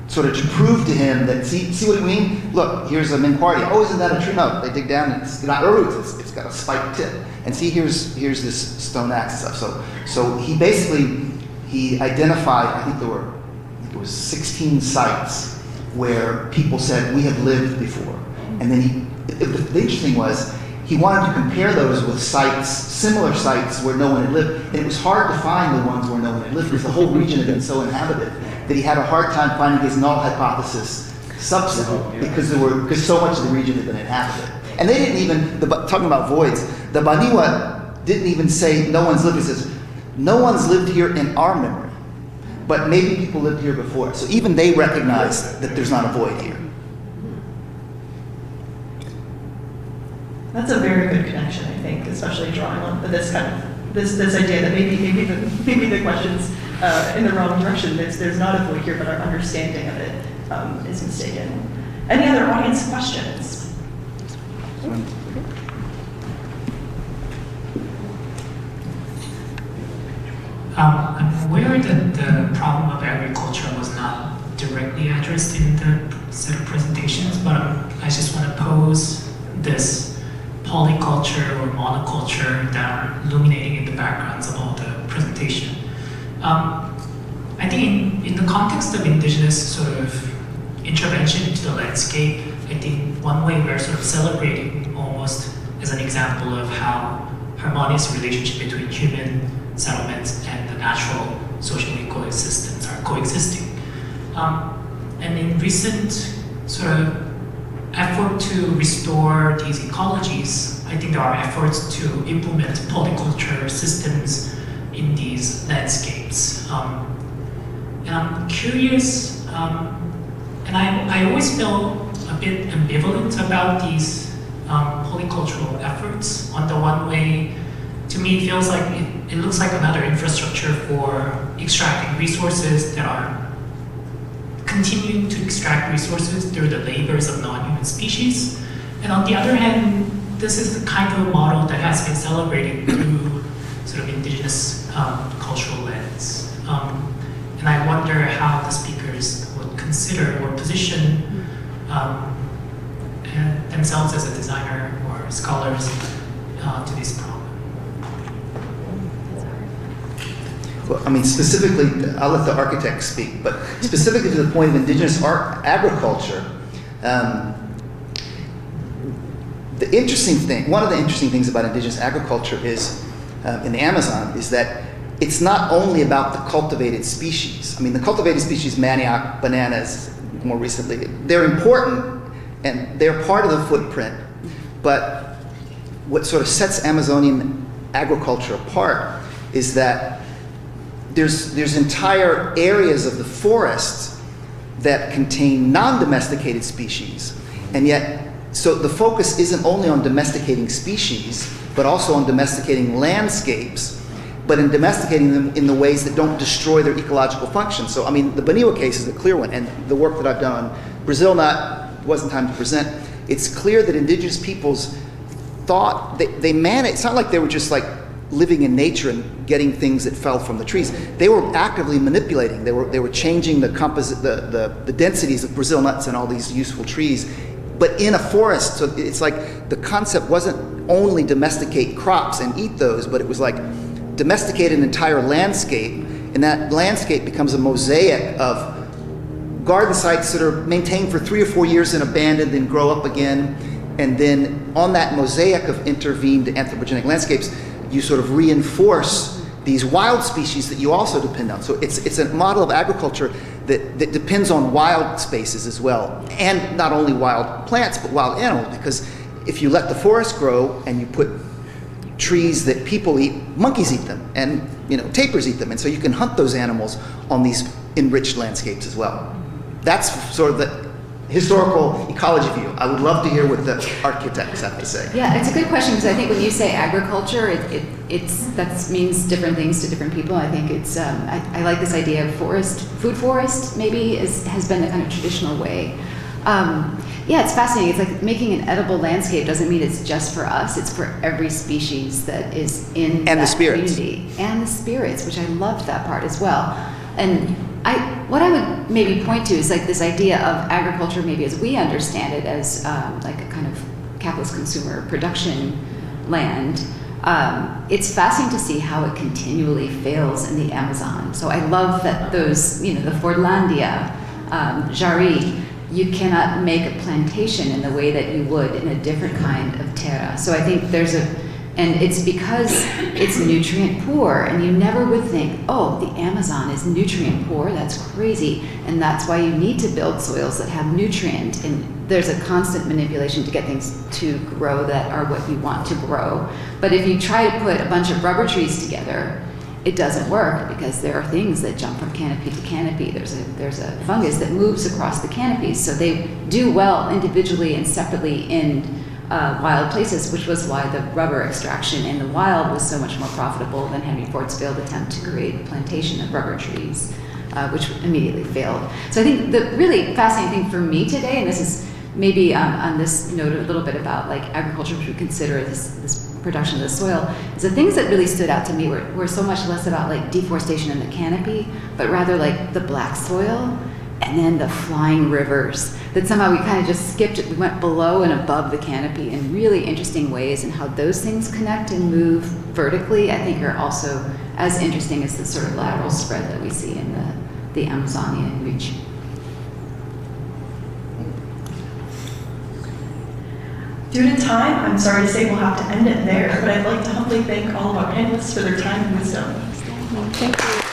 sort of to prove to him that, see what I mean? Look, here's a McHarg. Oh, isn't that a tree? No, they dig down and it's not roots. It's got a spiked tip. And see, here's this stone axe and stuff. So he identified. I think there was 16 sites where people said we have lived before. And then the interesting was he wanted to compare those with sites, similar sites where no one had lived, and it was hard to find the ones where no one had lived because the whole region had been so inhabited that he had a hard time finding his null hypothesis subset because so much of the region had been inhabited. And they didn't even, talking about voids, the Baniwa didn't even say no one's lived. It says no one's lived here in our memory, but maybe people lived here before. So even they recognize that there's not a void here. That's a very good connection, I think, especially drawing on this kind of this idea that maybe the question's in the wrong direction. There's not a void here, but our understanding of it is mistaken. Any other audience questions? I'm aware that the problem of agriculture was not directly addressed in the set of presentations, but I just want to pose this polyculture or monoculture that are illuminating in the backgrounds of all the presentation. I think in the context of indigenous sort of intervention into the landscape, I think one way we're sort of celebrating almost as an example of how harmonious relationship between human settlements and the natural social ecosystems are coexisting. And in recent sort of effort to restore these ecologies, I think there are efforts to implement polyculture systems in these landscapes. And I'm curious, and I always feel a bit ambivalent about these polycultural efforts. On the one way, to me, it feels like it looks like another infrastructure for extracting resources that are continuing to extract resources through the labors of non-human species. And on the other hand, this is the kind of model that has been celebrated through sort of indigenous cultural lens. And I wonder how the speakers would consider or position themselves as a designer or scholars to this problem. Well, I mean, specifically, I'll let the architects speak, but specifically to the point of indigenous agriculture, the interesting thing, one of the interesting things about indigenous agriculture is, in the Amazon, is that it's not only about the cultivated species. I mean, the cultivated species, manioc, bananas, more recently, they're important and they're part of the footprint, but what sort of sets Amazonian agriculture apart is that there's entire areas of the forests that contain non-domesticated species, and yet, so the focus isn't only on domesticating species, but also on domesticating landscapes, but in domesticating them in the ways that don't destroy their ecological function. So, I mean, the Baniwa case is a clear one, and the work that I've done on Brazil wasn't time to present. It's clear that indigenous peoples thought they managed. It's not like they were just like living in nature and getting things that fell from the trees. They were actively manipulating. They were changing the composite, the densities of Brazil nuts and all these useful trees, but in a forest. So it's like the concept wasn't only domesticate crops and eat those, but it was like domesticate an entire landscape, and that landscape becomes a mosaic of garden sites that are maintained for 3 or 4 years and abandoned, then grow up again, and then on that mosaic of intervened anthropogenic landscapes, you sort of reinforce these wild species that you also depend on. So it's a model of agriculture that depends on wild spaces as well, and not only wild plants, but wild animals, because if you let the forest grow and you put trees that people eat, monkeys eat them, and tapirs eat them, and so you can hunt those animals on these enriched landscapes as well. That's sort of the historical ecology view. I would love to hear what the architects have to say. Yeah, it's a good question, because I think when you say agriculture, that means different things to different people. I think it's I like this idea of food forest maybe has been the kind of traditional way. Yeah, it's fascinating. It's like making an edible landscape doesn't mean it's just for us. It's for every species that is in that community. And the spirits, which I loved that part as well. And what I would maybe point to is like this idea of agriculture, maybe as we understand it, as like a kind of capitalist consumer production land. It's fascinating to see how it continually fails in the Amazon. So I love that those, the Fordlandia, Jari, you cannot make a plantation in the way that you would in a different kind of terra. So I think and it's because it's nutrient poor, and you never would think, oh, the Amazon is nutrient poor, that's crazy. And that's why you need to build soils that have nutrient, and there's a constant manipulation to get things to grow that are what you want to grow. But if you try to put a bunch of rubber trees together, it doesn't work, because there are things that jump from canopy to canopy. There's a fungus that moves across the canopies, so they do well individually and separately in wild places, which was why the rubber extraction in the wild was so much more profitable than Henry Ford's failed attempt to create a plantation of rubber trees, which immediately failed. So I think the really fascinating thing for me today, and this is maybe on this note a little bit about like agriculture, which we consider this production of the soil, is the things that really stood out to me were so much less about like deforestation in the canopy, but rather like the black soil and then the flying rivers, that somehow we kind of just skipped it. We went below and above the canopy in really interesting ways, and how those things connect and move vertically, I think, are also as interesting as the sort of lateral spread that we see in the Amazonian region. Due to time, I'm sorry to say we'll have to end it there, but I'd like to humbly thank all of our panelists for their time and wisdom. Thank you.